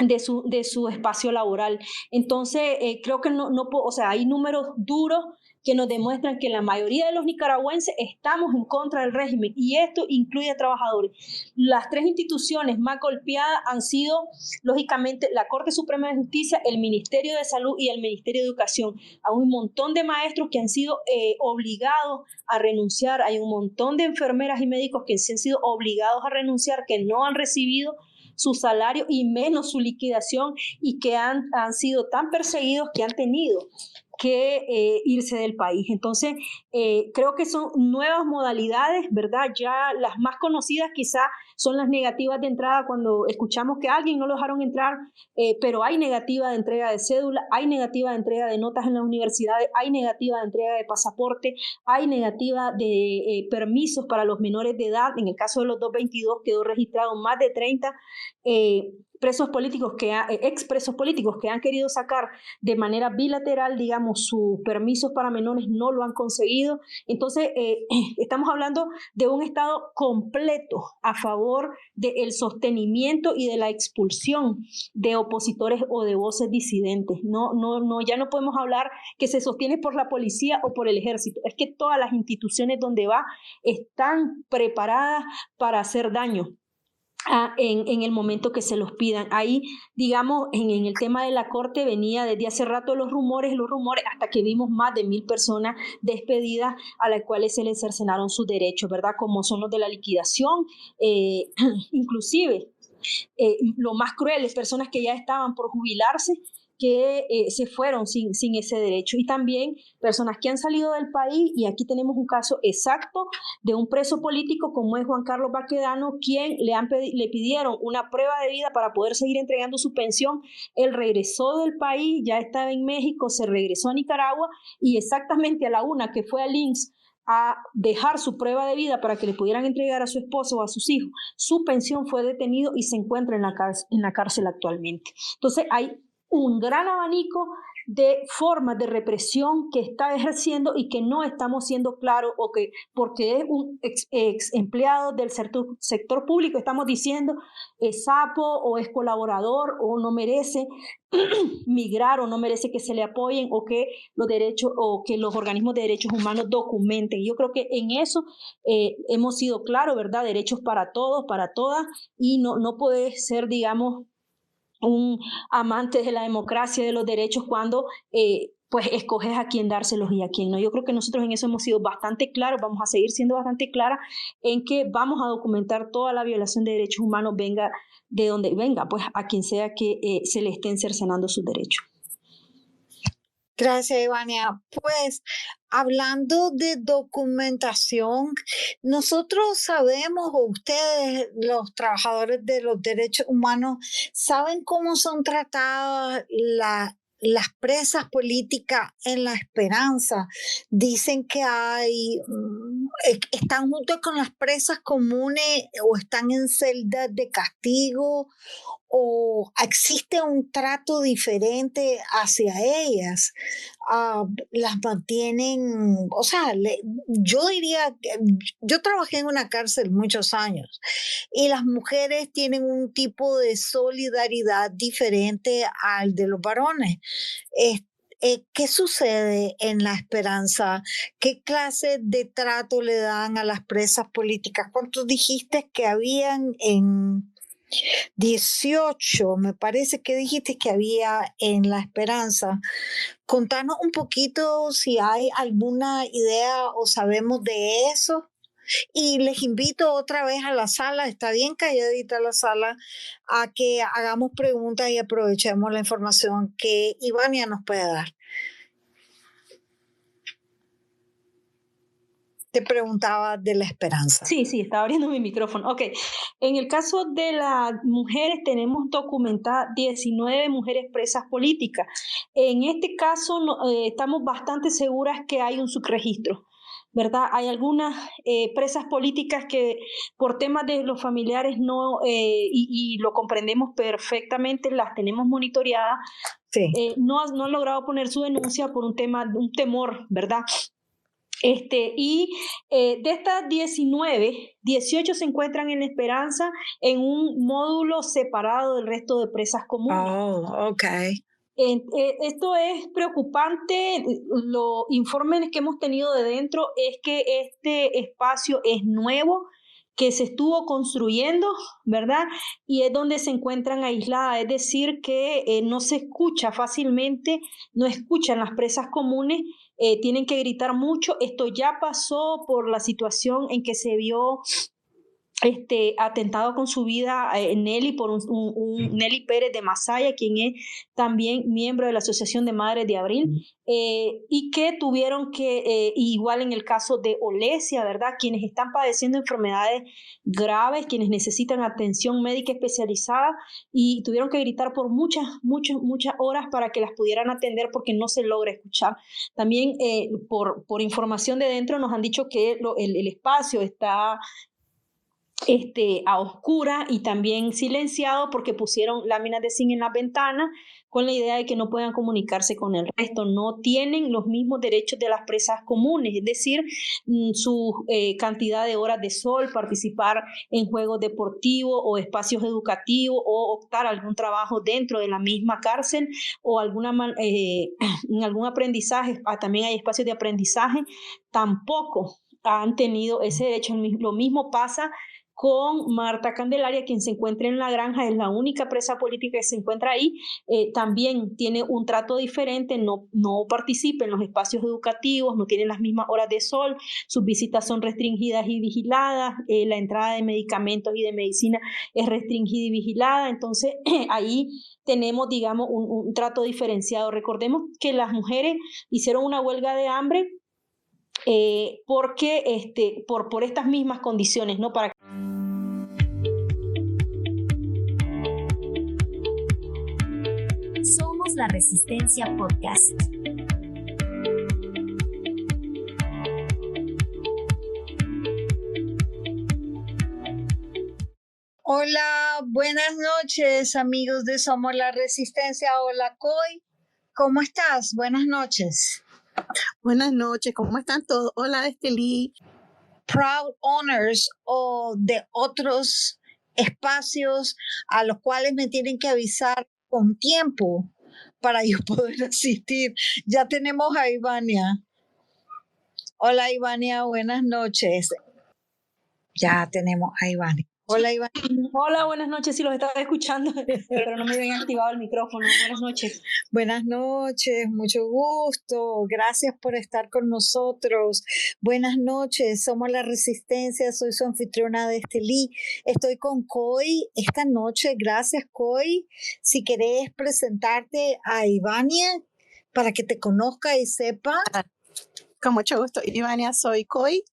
de su espacio laboral. Entonces, creo que o sea, hay números duros que nos demuestran que la mayoría de los nicaragüenses estamos en contra del régimen, y esto incluye a trabajadores. Las tres instituciones más golpeadas han sido, lógicamente, la Corte Suprema de Justicia, el Ministerio de Salud y el Ministerio de Educación. Hay un montón de maestros que han sido obligados a renunciar, hay un montón de enfermeras y médicos que han sido obligados a renunciar, que no han recibido su salario y menos su liquidación, y que han sido tan perseguidos que han tenido que irse del país. Entonces, creo que son nuevas modalidades, ¿verdad? Ya las más conocidas quizás son las negativas de entrada, cuando escuchamos que a alguien no lo dejaron entrar, pero hay negativa de entrega de cédula, hay negativa de entrega de notas en las universidades, hay negativa de entrega de pasaporte, hay negativa de permisos para los menores de edad. En el caso de los 222 quedó registrado más de 30 presos políticos expresos políticos que han querido sacar de manera bilateral, digamos, sus permisos para menores, no lo han conseguido. Entonces, estamos hablando de un Estado completo a favor del sostenimiento y de la expulsión de opositores o de voces disidentes. Ya no podemos hablar que se sostiene por la policía o por el ejército. Es que todas las instituciones donde va están preparadas para hacer daño en el momento que se los pidan. Ahí, digamos, en el tema de la Corte venía desde hace rato los rumores, hasta que vimos más de 1,000 personas despedidas a las cuales se les cercenaron sus derechos, ¿verdad? Como son los de la liquidación, inclusive lo más cruel es personas que ya estaban por jubilarse, que se fueron sin ese derecho, y también personas que han salido del país. Y aquí tenemos un caso exacto de un preso político como es Juan Carlos Baquedano, quien le pidieron una prueba de vida para poder seguir entregando su pensión. Él regresó del país, ya estaba en México, se regresó a Nicaragua, y exactamente a la una que fue al INSS a dejar su prueba de vida para que le pudieran entregar a su esposo o a sus hijos, su pensión fue detenido y se encuentra en la cárcel actualmente. Entonces, hay un gran abanico de formas de represión que está ejerciendo y que no estamos siendo claros, o que porque es un ex empleado del sector público estamos diciendo es sapo o es colaborador o no merece migrar o no merece que se le apoyen, o que los derechos o que los organismos de derechos humanos documenten. Yo creo que en eso hemos sido claros, ¿verdad? Derechos para todos, para todas, y no puede ser, digamos, un amante de la democracia y de los derechos cuando pues escoges a quién dárselos y a quién no. Yo creo que nosotros en eso hemos sido bastante claros, vamos a seguir siendo bastante claras en que vamos a documentar toda la violación de derechos humanos, venga de donde venga, pues a quien sea que se le estén cercenando sus derechos. Gracias, Ivania. Pues hablando de documentación, nosotros sabemos, o ustedes, los trabajadores de los derechos humanos, saben cómo son tratadas las presas políticas en La Esperanza. Dicen que están junto con las presas comunes, o están en celdas de castigo, o existe un trato diferente hacia ellas. Las mantienen, o sea, yo diría que yo trabajé en una cárcel muchos años, y las mujeres tienen un tipo de solidaridad diferente al de los varones. ¿Qué sucede en La Esperanza? ¿Qué clase de trato le dan a las presas políticas? ¿Cuántos dijiste que habían en 18? Me parece que dijiste que había en La Esperanza. Contanos un poquito si hay alguna idea o sabemos de eso. Y les invito otra vez a la sala, está bien calladita la sala, a que hagamos preguntas y aprovechemos la información que Ivania nos puede dar. Te preguntaba de la esperanza. Sí, estaba abriendo mi micrófono. Ok, en el caso de las mujeres tenemos documentadas 19 mujeres presas políticas. En este caso estamos bastante seguras que hay un subregistro, ¿verdad? Hay algunas presas políticas que por temas de los familiares no, y lo comprendemos perfectamente, las tenemos monitoreadas, sí. no han logrado poner su denuncia por un temor, ¿verdad? Y de estas 19, 18 se encuentran en Esperanza en un módulo separado del resto de presas comunes. Oh, ok. Esto es preocupante. Los informes que hemos tenido de dentro es que este espacio es nuevo, que se estuvo construyendo, ¿verdad? Y es donde se encuentran aisladas, es decir, que no se escucha fácilmente, no escuchan las presas comunes, tienen que gritar mucho. Esto ya pasó por la situación en que se vio atentado con su vida Nelly por un Nelly Pérez de Masaya, quien es también miembro de la Asociación de Madres de Abril, y que tuvieron que, igual en el caso de Olesia, ¿verdad? Quienes están padeciendo enfermedades graves, quienes necesitan atención médica especializada, y tuvieron que gritar por muchas horas para que las pudieran atender porque no se logra escuchar. También por información de dentro nos han dicho que el espacio está a oscura y también silenciado porque pusieron láminas de zinc en las ventanas con la idea de que no puedan comunicarse con el resto. No tienen los mismos derechos de las presas comunes, es decir, su cantidad de horas de sol, participar en juegos deportivos o espacios educativos o optar a algún trabajo dentro de la misma cárcel o en algún aprendizaje. También hay espacios de aprendizaje, tampoco han tenido ese derecho. Lo mismo pasa con Marta Candelaria, quien se encuentra en La Granja, es la única presa política que se encuentra ahí, también tiene un trato diferente, no participa en los espacios educativos, no tiene las mismas horas de sol, sus visitas son restringidas y vigiladas, la entrada de medicamentos y de medicina es restringida y vigilada. Entonces ahí tenemos, digamos, un trato diferenciado. Recordemos que las mujeres hicieron una huelga de hambre porque por estas mismas condiciones, ¿no? Para Somos la Resistencia Podcast. Hola, buenas noches, amigos de Somos la Resistencia. Hola, Coy, ¿cómo estás? Buenas noches. Buenas noches, ¿cómo están todos? Hola, Esteli. Proud owners o de otros espacios a los cuales me tienen que avisar con tiempo para yo poder asistir. Ya tenemos a Ivania. Hola, Ivania, buenas noches. Ya tenemos a Ivania. Hola, Ivania. Hola, buenas noches, sí los estaba escuchando, pero no me habían activado el micrófono. Buenas noches. Buenas noches, mucho gusto. Gracias por estar con nosotros. Buenas noches, somos la Resistencia. Soy su anfitriona de Estelí. Estoy con Coy esta noche. Gracias, Coy. Si querés presentarte a Ivania para que te conozca y sepa. Con mucho gusto. Ivania, soy Coy.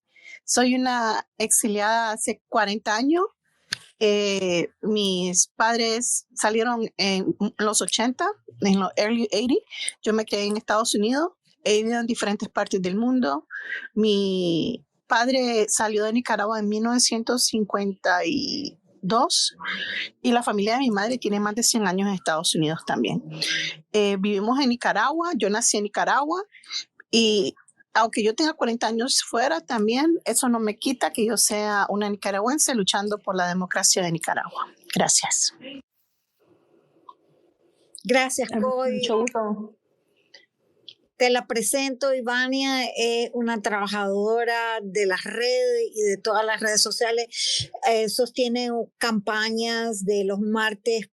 Soy una exiliada hace 40 años. Mis padres salieron en los 80, en los early 80. Yo me quedé en Estados Unidos, he ido en diferentes partes del mundo. Mi padre salió de Nicaragua en 1952 y la familia de mi madre tiene más de 100 años en Estados Unidos también. Vivimos en Nicaragua, yo nací en Nicaragua y aunque yo tenga 40 años fuera también, eso no me quita que yo sea una nicaragüense luchando por la democracia de Nicaragua. Gracias. Gracias, Coy. Mucho gusto. Te la presento, Ivania, es una trabajadora de las redes y de todas las redes sociales. Sostiene campañas de los martes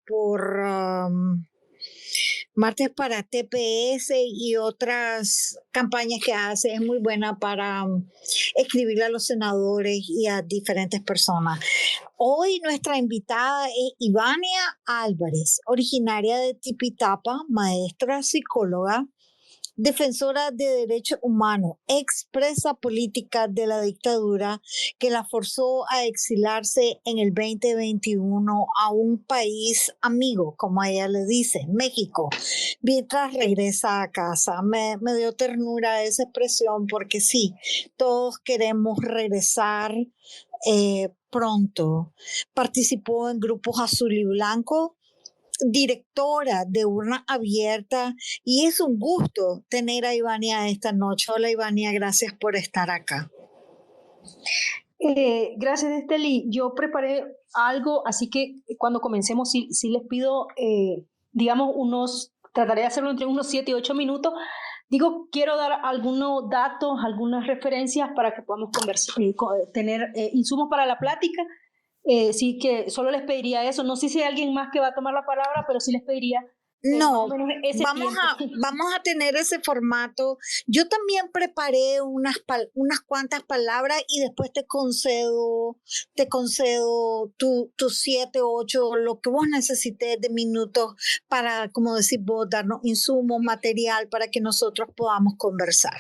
Martes para TPS y otras campañas que hace. Es muy buena para escribirle a los senadores y a diferentes personas. Hoy nuestra invitada es Ivania Álvarez, originaria de Tipitapa, maestra, psicóloga, defensora de derechos humanos, expresa política de la dictadura que la forzó a exilarse en el 2021 a un país amigo, como ella le dice, México, mientras regresa a casa. Me dio ternura esa expresión porque sí, todos queremos regresar pronto. Participó en grupos azul y blanco, directora de Urna Abierta, y es un gusto tener a Ivania esta noche. Hola Ivania, gracias por estar acá. Gracias, Esteli. Yo preparé algo, así que cuando comencemos, sí les pido, digamos, trataré de hacerlo entre unos 7 y 8 minutos. Quiero dar algunos datos, algunas referencias para que podamos conversar, tener insumos para la plática. Sí que solo les pediría eso. No sé si hay alguien más que va a tomar la palabra, pero sí les pediría no, más o menos ese vamos a tener ese formato. Yo también preparé unas cuantas palabras y después te concedo tus 7, 8, lo que vos necesites de minutos para, como decís vos, darnos insumos, material para que nosotros podamos conversar.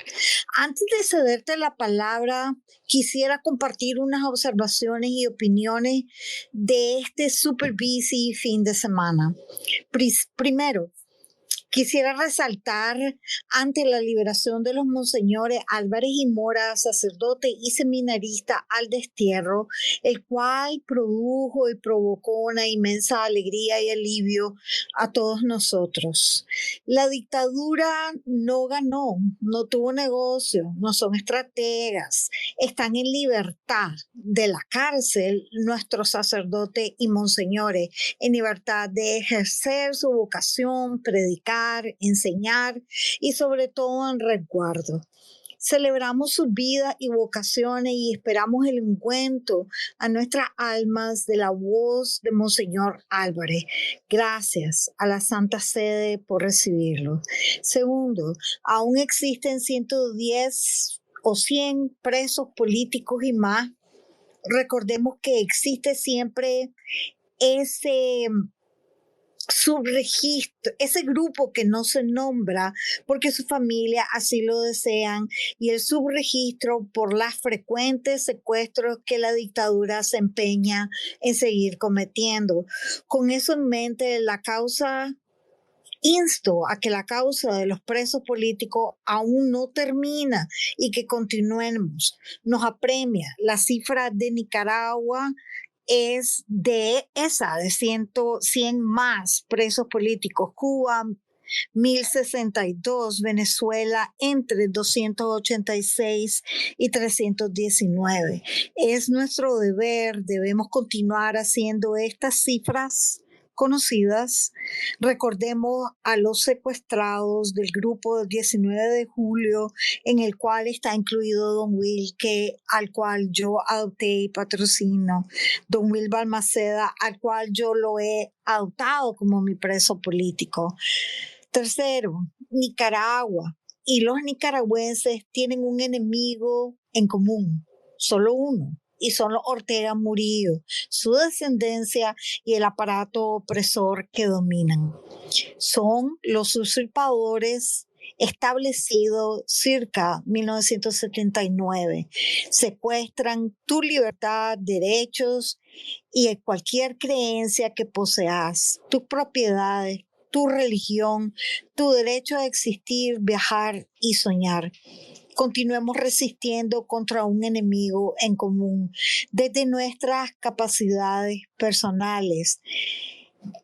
Antes de cederte la palabra, quisiera compartir unas observaciones y opiniones de este super busy fin de semana. Primero, quisiera resaltar ante la liberación de los monseñores Álvarez y Mora, sacerdote y seminarista al destierro, el cual produjo y provocó una inmensa alegría y alivio a todos nosotros. La dictadura no ganó, no tuvo negocio, no son estrategas, están en libertad de la cárcel nuestros sacerdotes y monseñores, en libertad de ejercer su vocación, predicar, enseñar y sobre todo en resguardo. Celebramos sus vidas y vocaciones y esperamos el encuentro a nuestras almas de la voz de Monseñor Álvarez. Gracias a la Santa Sede por recibirlo. Segundo, aún existen 110 o 100 presos políticos y más. Recordemos que existe siempre ese subregistro, ese grupo que no se nombra porque su familia así lo desean, y el subregistro por las frecuentes secuestros que la dictadura se empeña en seguir cometiendo. Con eso en mente, insto a que la causa de los presos políticos aún no termina y que continuemos. Nos apremia la cifra de Nicaragua, es de 100 más presos políticos. Cuba, 1062, Venezuela entre 286 y 319. Es nuestro deber, debemos continuar haciendo estas cifras conocidas. Recordemos a los secuestrados del grupo del 19 de julio, en el cual está incluido Don Will, al cual yo adopté y patrocino, Don Will Balmaceda, al cual yo lo he adoptado como mi preso político. Tercero, Nicaragua y los nicaragüenses tienen un enemigo en común, solo uno, y son los Ortega Murillo, su descendencia y el aparato opresor que dominan. Son los usurpadores establecidos circa 1979. Secuestran tu libertad, derechos y cualquier creencia que poseas, tus propiedades, tu religión, tu derecho a existir, viajar y soñar. Continuemos resistiendo contra un enemigo en común desde nuestras capacidades personales,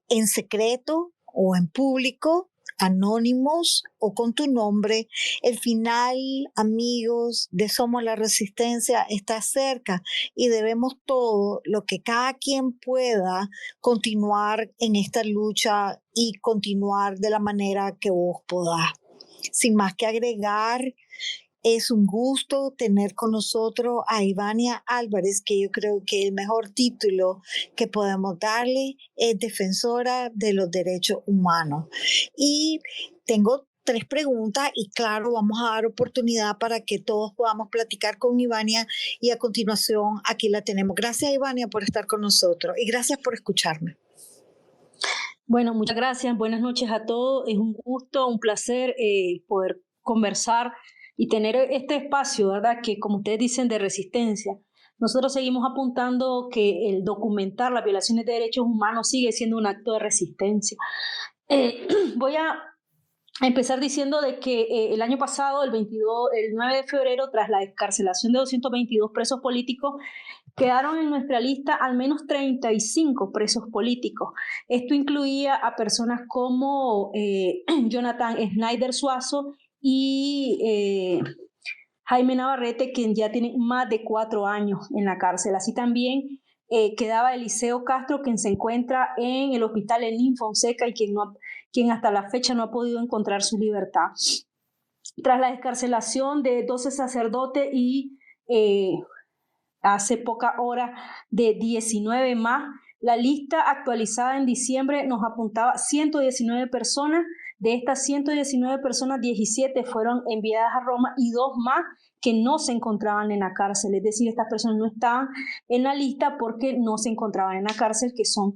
en secreto o en público, anónimos o con tu nombre. El final, amigos, de Somos la Resistencia está cerca y debemos todo lo que cada quien pueda continuar en esta lucha y continuar de la manera que vos podás. Sin más que agregar, Es un gusto tener con nosotros a Ivania Álvarez, que yo creo que el mejor título que podemos darle es defensora de los derechos humanos. Y tengo 3 preguntas y claro, vamos a dar oportunidad para que todos podamos platicar con Ivania y a continuación aquí la tenemos. Gracias, Ivania, por estar con nosotros y gracias por escucharme. Bueno, muchas gracias. Buenas noches a todos. Es un gusto, un placer poder conversar y tener este espacio, ¿verdad? Que como ustedes dicen, de resistencia. Nosotros seguimos apuntando que el documentar las violaciones de derechos humanos sigue siendo un acto de resistencia. Voy a empezar diciendo de que el año pasado, el 9 de febrero, tras la excarcelación de 222 presos políticos, quedaron en nuestra lista al menos 35 presos políticos. Esto incluía a personas como Jonathan Snyder Suazo y Jaime Navarrete, quien ya tienen más de 4 años en la cárcel. Así también quedaba Eliseo Castro, quien se encuentra en el hospital Elín Fonseca y quien hasta la fecha no ha podido encontrar su libertad. Tras la excarcelación de 12 sacerdotes y hace poca hora de 19 más, la lista actualizada en diciembre nos apuntaba 119 personas. De estas 119 personas, 17 fueron enviadas a Roma y 2 más que no se encontraban en la cárcel. Es decir, estas personas no estaban en la lista porque no se encontraban en la cárcel, que son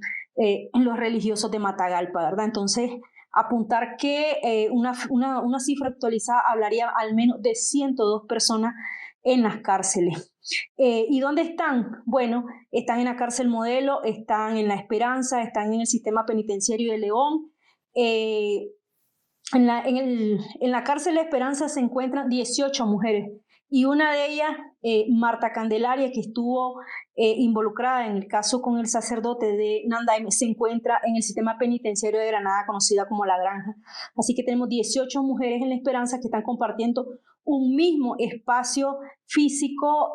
los religiosos de Matagalpa, ¿verdad? Entonces, apuntar que una cifra actualizada hablaría al menos de 102 personas en las cárceles. ¿Y dónde están? Bueno, están en la cárcel Modelo, están en La Esperanza, están en el sistema penitenciario de León. En la cárcel La Esperanza se encuentran 18 mujeres y una de ellas, Marta Candelaria, que estuvo involucrada en el caso con el sacerdote de Nandaime, se encuentra en el sistema penitenciario de Granada, conocida como La Granja. Así que tenemos 18 mujeres en La Esperanza que están compartiendo un mismo espacio físico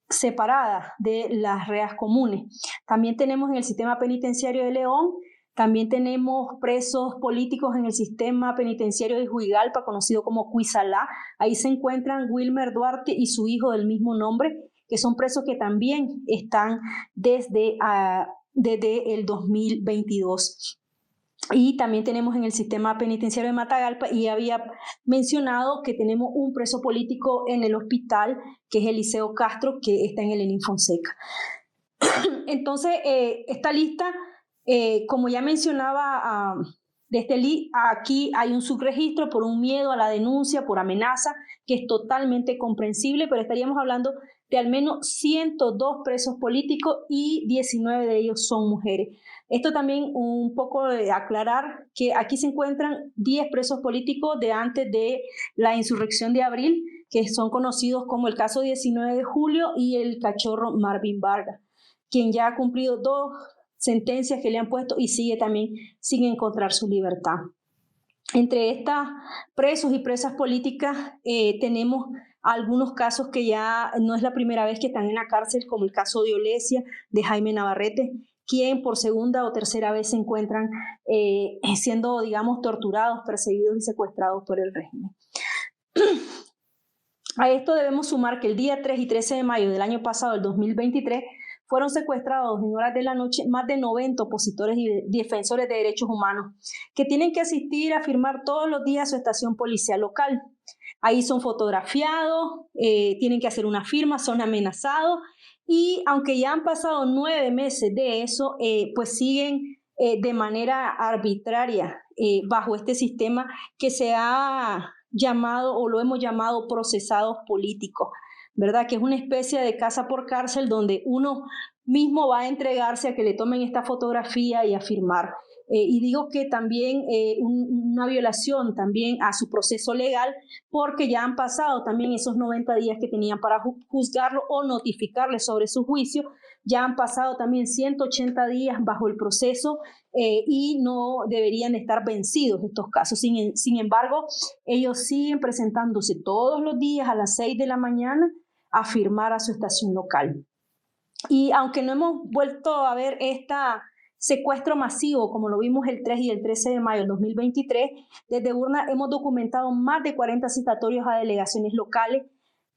separada de las reas comunes. También tenemos en el sistema penitenciario de León, también tenemos presos políticos en el sistema penitenciario de Juigalpa, conocido como Cuisalá. Ahí se encuentran Wilmer Duarte y su hijo del mismo nombre, que son presos que también están desde el 2022. Y también tenemos en el sistema penitenciario de Matagalpa, y había mencionado que tenemos un preso político en el hospital, que es Eliseo Castro, que está en el Elín Fonseca. Entonces, esta lista, como ya mencionaba, aquí hay un subregistro por un miedo a la denuncia, por amenaza, que es totalmente comprensible, pero estaríamos hablando de al menos 102 presos políticos y 19 de ellos son mujeres. Esto también un poco de aclarar que aquí se encuentran 10 presos políticos de antes de la insurrección de abril, que son conocidos como el caso 19 de julio y el cachorro Marvin Vargas, quien ya ha cumplido 2 sentencias que le han puesto y sigue también sin encontrar su libertad. Entre estas presos y presas políticas tenemos algunos casos que ya no es la primera vez que están en la cárcel, como el caso de Olesia, de Jaime Navarrete, quien por segunda o tercera vez se encuentran siendo, digamos, torturados, perseguidos y secuestrados por el régimen. A esto debemos sumar que el día 3 y 13 de mayo del año pasado, el 2023, fueron secuestrados en horas de la noche más de 90 opositores y defensores de derechos humanos que tienen que asistir a firmar todos los días a su estación policial local. Ahí son fotografiados, tienen que hacer una firma, son amenazados y aunque ya han pasado 9 meses de eso, pues siguen de manera arbitraria bajo este sistema que se ha llamado o lo hemos llamado procesados políticos, ¿verdad? Que es una especie de casa por cárcel donde uno mismo va a entregarse a que le tomen esta fotografía y a firmar. Y digo que también una violación también a su proceso legal, porque ya han pasado también esos 90 días que tenían para juzgarlo o notificarle sobre su juicio, ya han pasado también 180 días bajo el proceso y no deberían estar vencidos estos casos. Sin embargo, ellos siguen presentándose todos los días a las 6 de la mañana a firmar a su estación local. Y aunque no hemos vuelto a ver secuestro masivo, como lo vimos el 3 y el 13 de mayo del 2023, desde Urna hemos documentado más de 40 citatorios a delegaciones locales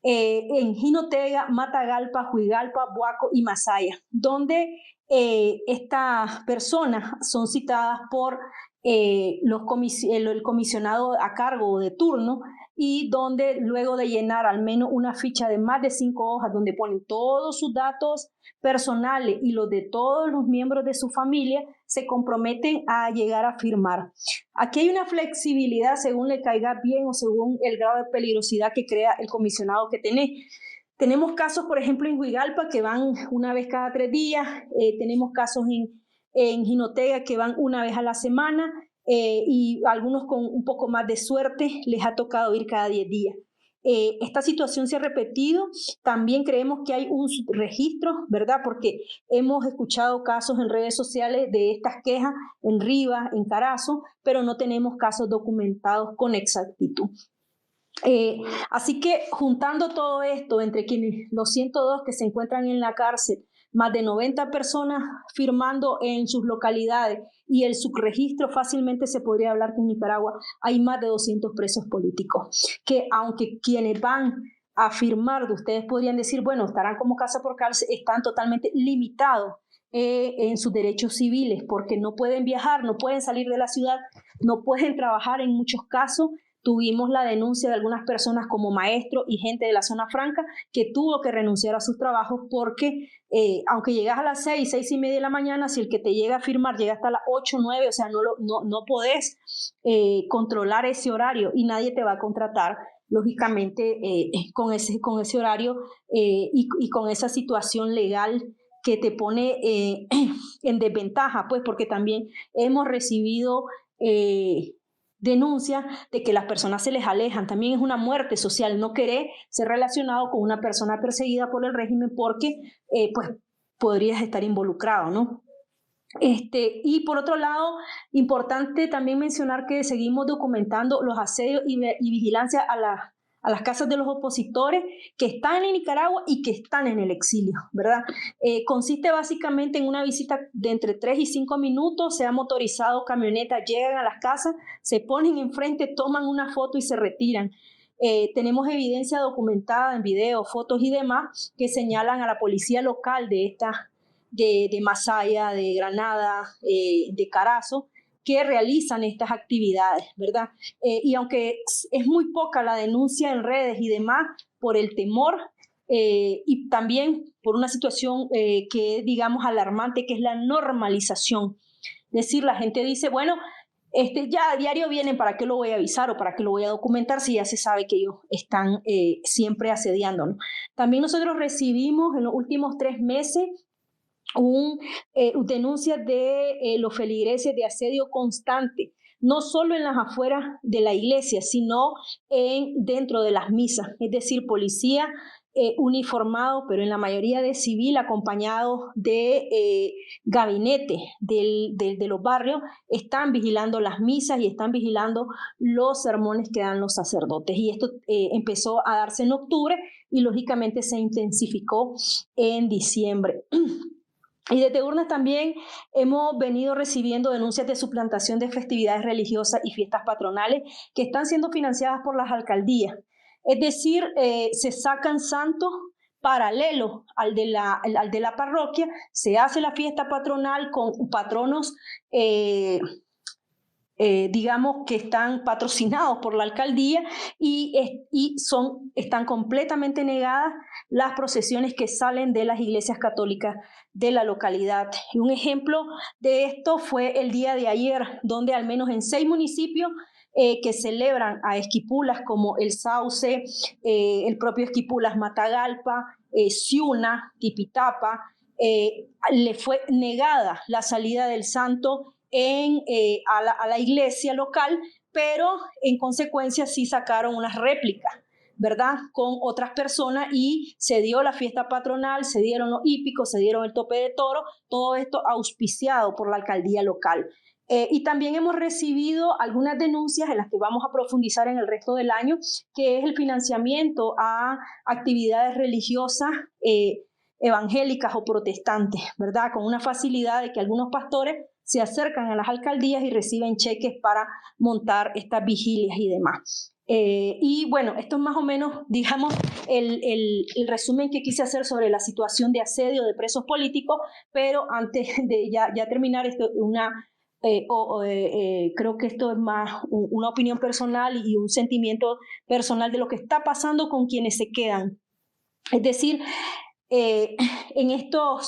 en Jinotega, Matagalpa, Huigalpa, Buaco y Masaya, donde estas personas son citadas por el comisionado a cargo de turno, y donde luego de llenar al menos una ficha de más de 5 hojas donde ponen todos sus datos personales y los de todos los miembros de su familia, se comprometen a llegar a firmar. Aquí hay una flexibilidad según le caiga bien o según el grado de peligrosidad que crea el comisionado que tenés. Tenemos casos, por ejemplo, en Huigalpa que van una vez cada 3 días, tenemos casos en Jinotega que van una vez a la semana, y algunos con un poco más de suerte les ha tocado ir cada 10 días. Esta situación se ha repetido. También creemos que hay un registro, ¿verdad? Porque hemos escuchado casos en redes sociales de estas quejas en Rivas, en Carazo, pero no tenemos casos documentados con exactitud. Así que juntando todo esto, entre quienes los 102 que se encuentran en la cárcel, más de 90 personas firmando en sus localidades y el subregistro, fácilmente se podría hablar que en Nicaragua hay más de 200 presos políticos, que aunque quienes van a firmar, de ustedes podrían decir, bueno, estarán como casa por cárcel, están totalmente limitados en sus derechos civiles, porque no pueden viajar, no pueden salir de la ciudad, no pueden trabajar en muchos casos. Tuvimos la denuncia de algunas personas como maestros y gente de la zona franca que tuvo que renunciar a sus trabajos porque aunque llegas a las 6 y media de la mañana, si el que te llega a firmar llega hasta las 8, 9, o sea, no podés controlar ese horario y nadie te va a contratar, lógicamente, con ese horario y con esa situación legal que te pone en desventaja, pues, porque también hemos recibido denuncia de que las personas se les alejan. También es una muerte social no querer ser relacionado con una persona perseguida por el régimen porque pues podrías estar involucrado, ¿no? Y por otro lado, importante también mencionar que seguimos documentando los asedios y vigilancia a las casas de los opositores que están en Nicaragua y que están en el exilio, ¿verdad? Consiste básicamente en una visita de entre 3 y 5 minutos, se ha motorizado camionetas, llegan a las casas, se ponen enfrente, toman una foto y se retiran. Tenemos evidencia documentada en video, fotos y demás que señalan a la policía local de Masaya, de Granada, de Carazo, que realizan estas actividades, ¿verdad? Y aunque es muy poca la denuncia en redes y demás por el temor y también por una situación que digamos alarmante, que es la normalización. Es decir, la gente dice, bueno, ya a diario vienen, ¿para qué lo voy a avisar o para qué lo voy a documentar si ya se sabe que ellos están siempre asediándonos? También nosotros recibimos en los últimos 3 meses denuncias de los feligreses de asedio constante, no solo en las afueras de la iglesia, sino dentro de las misas, es decir, policía uniformado, pero en la mayoría de civil, acompañados de gabinete de los barrios, están vigilando las misas y están vigilando los sermones que dan los sacerdotes. Y esto empezó a darse en octubre y lógicamente se intensificó en diciembre. Y desde Urnas también hemos venido recibiendo denuncias de suplantación de festividades religiosas y fiestas patronales que están siendo financiadas por las alcaldías. Es decir, se sacan santos paralelos al de la parroquia, se hace la fiesta patronal con patronos digamos que están patrocinados por la alcaldía y están completamente negadas las procesiones que salen de las iglesias católicas de la localidad. Y un ejemplo de esto fue el día de ayer, donde al menos en 6 municipios que celebran a Esquipulas, como El Sauce, el propio Esquipulas, Matagalpa, Ciuna, Tipitapa, le fue negada la salida del santo a la iglesia local, pero en consecuencia sí sacaron unas réplicas, ¿verdad? Con otras personas y se dio la fiesta patronal, se dieron los hípicos, se dieron el tope de toro, todo esto auspiciado por la alcaldía local. Y también hemos recibido algunas denuncias en las que vamos a profundizar en el resto del año, que es el financiamiento a actividades religiosas evangélicas o protestantes, ¿verdad? Con una facilidad de que algunos pastores se acercan a las alcaldías y reciben cheques para montar estas vigilias y demás. Y bueno, esto es más o menos, digamos, el resumen que quise hacer sobre la situación de asedio de presos políticos, pero antes de ya terminar, esto creo que esto es más una opinión personal y un sentimiento personal de lo que está pasando con quienes se quedan. Es decir, en estos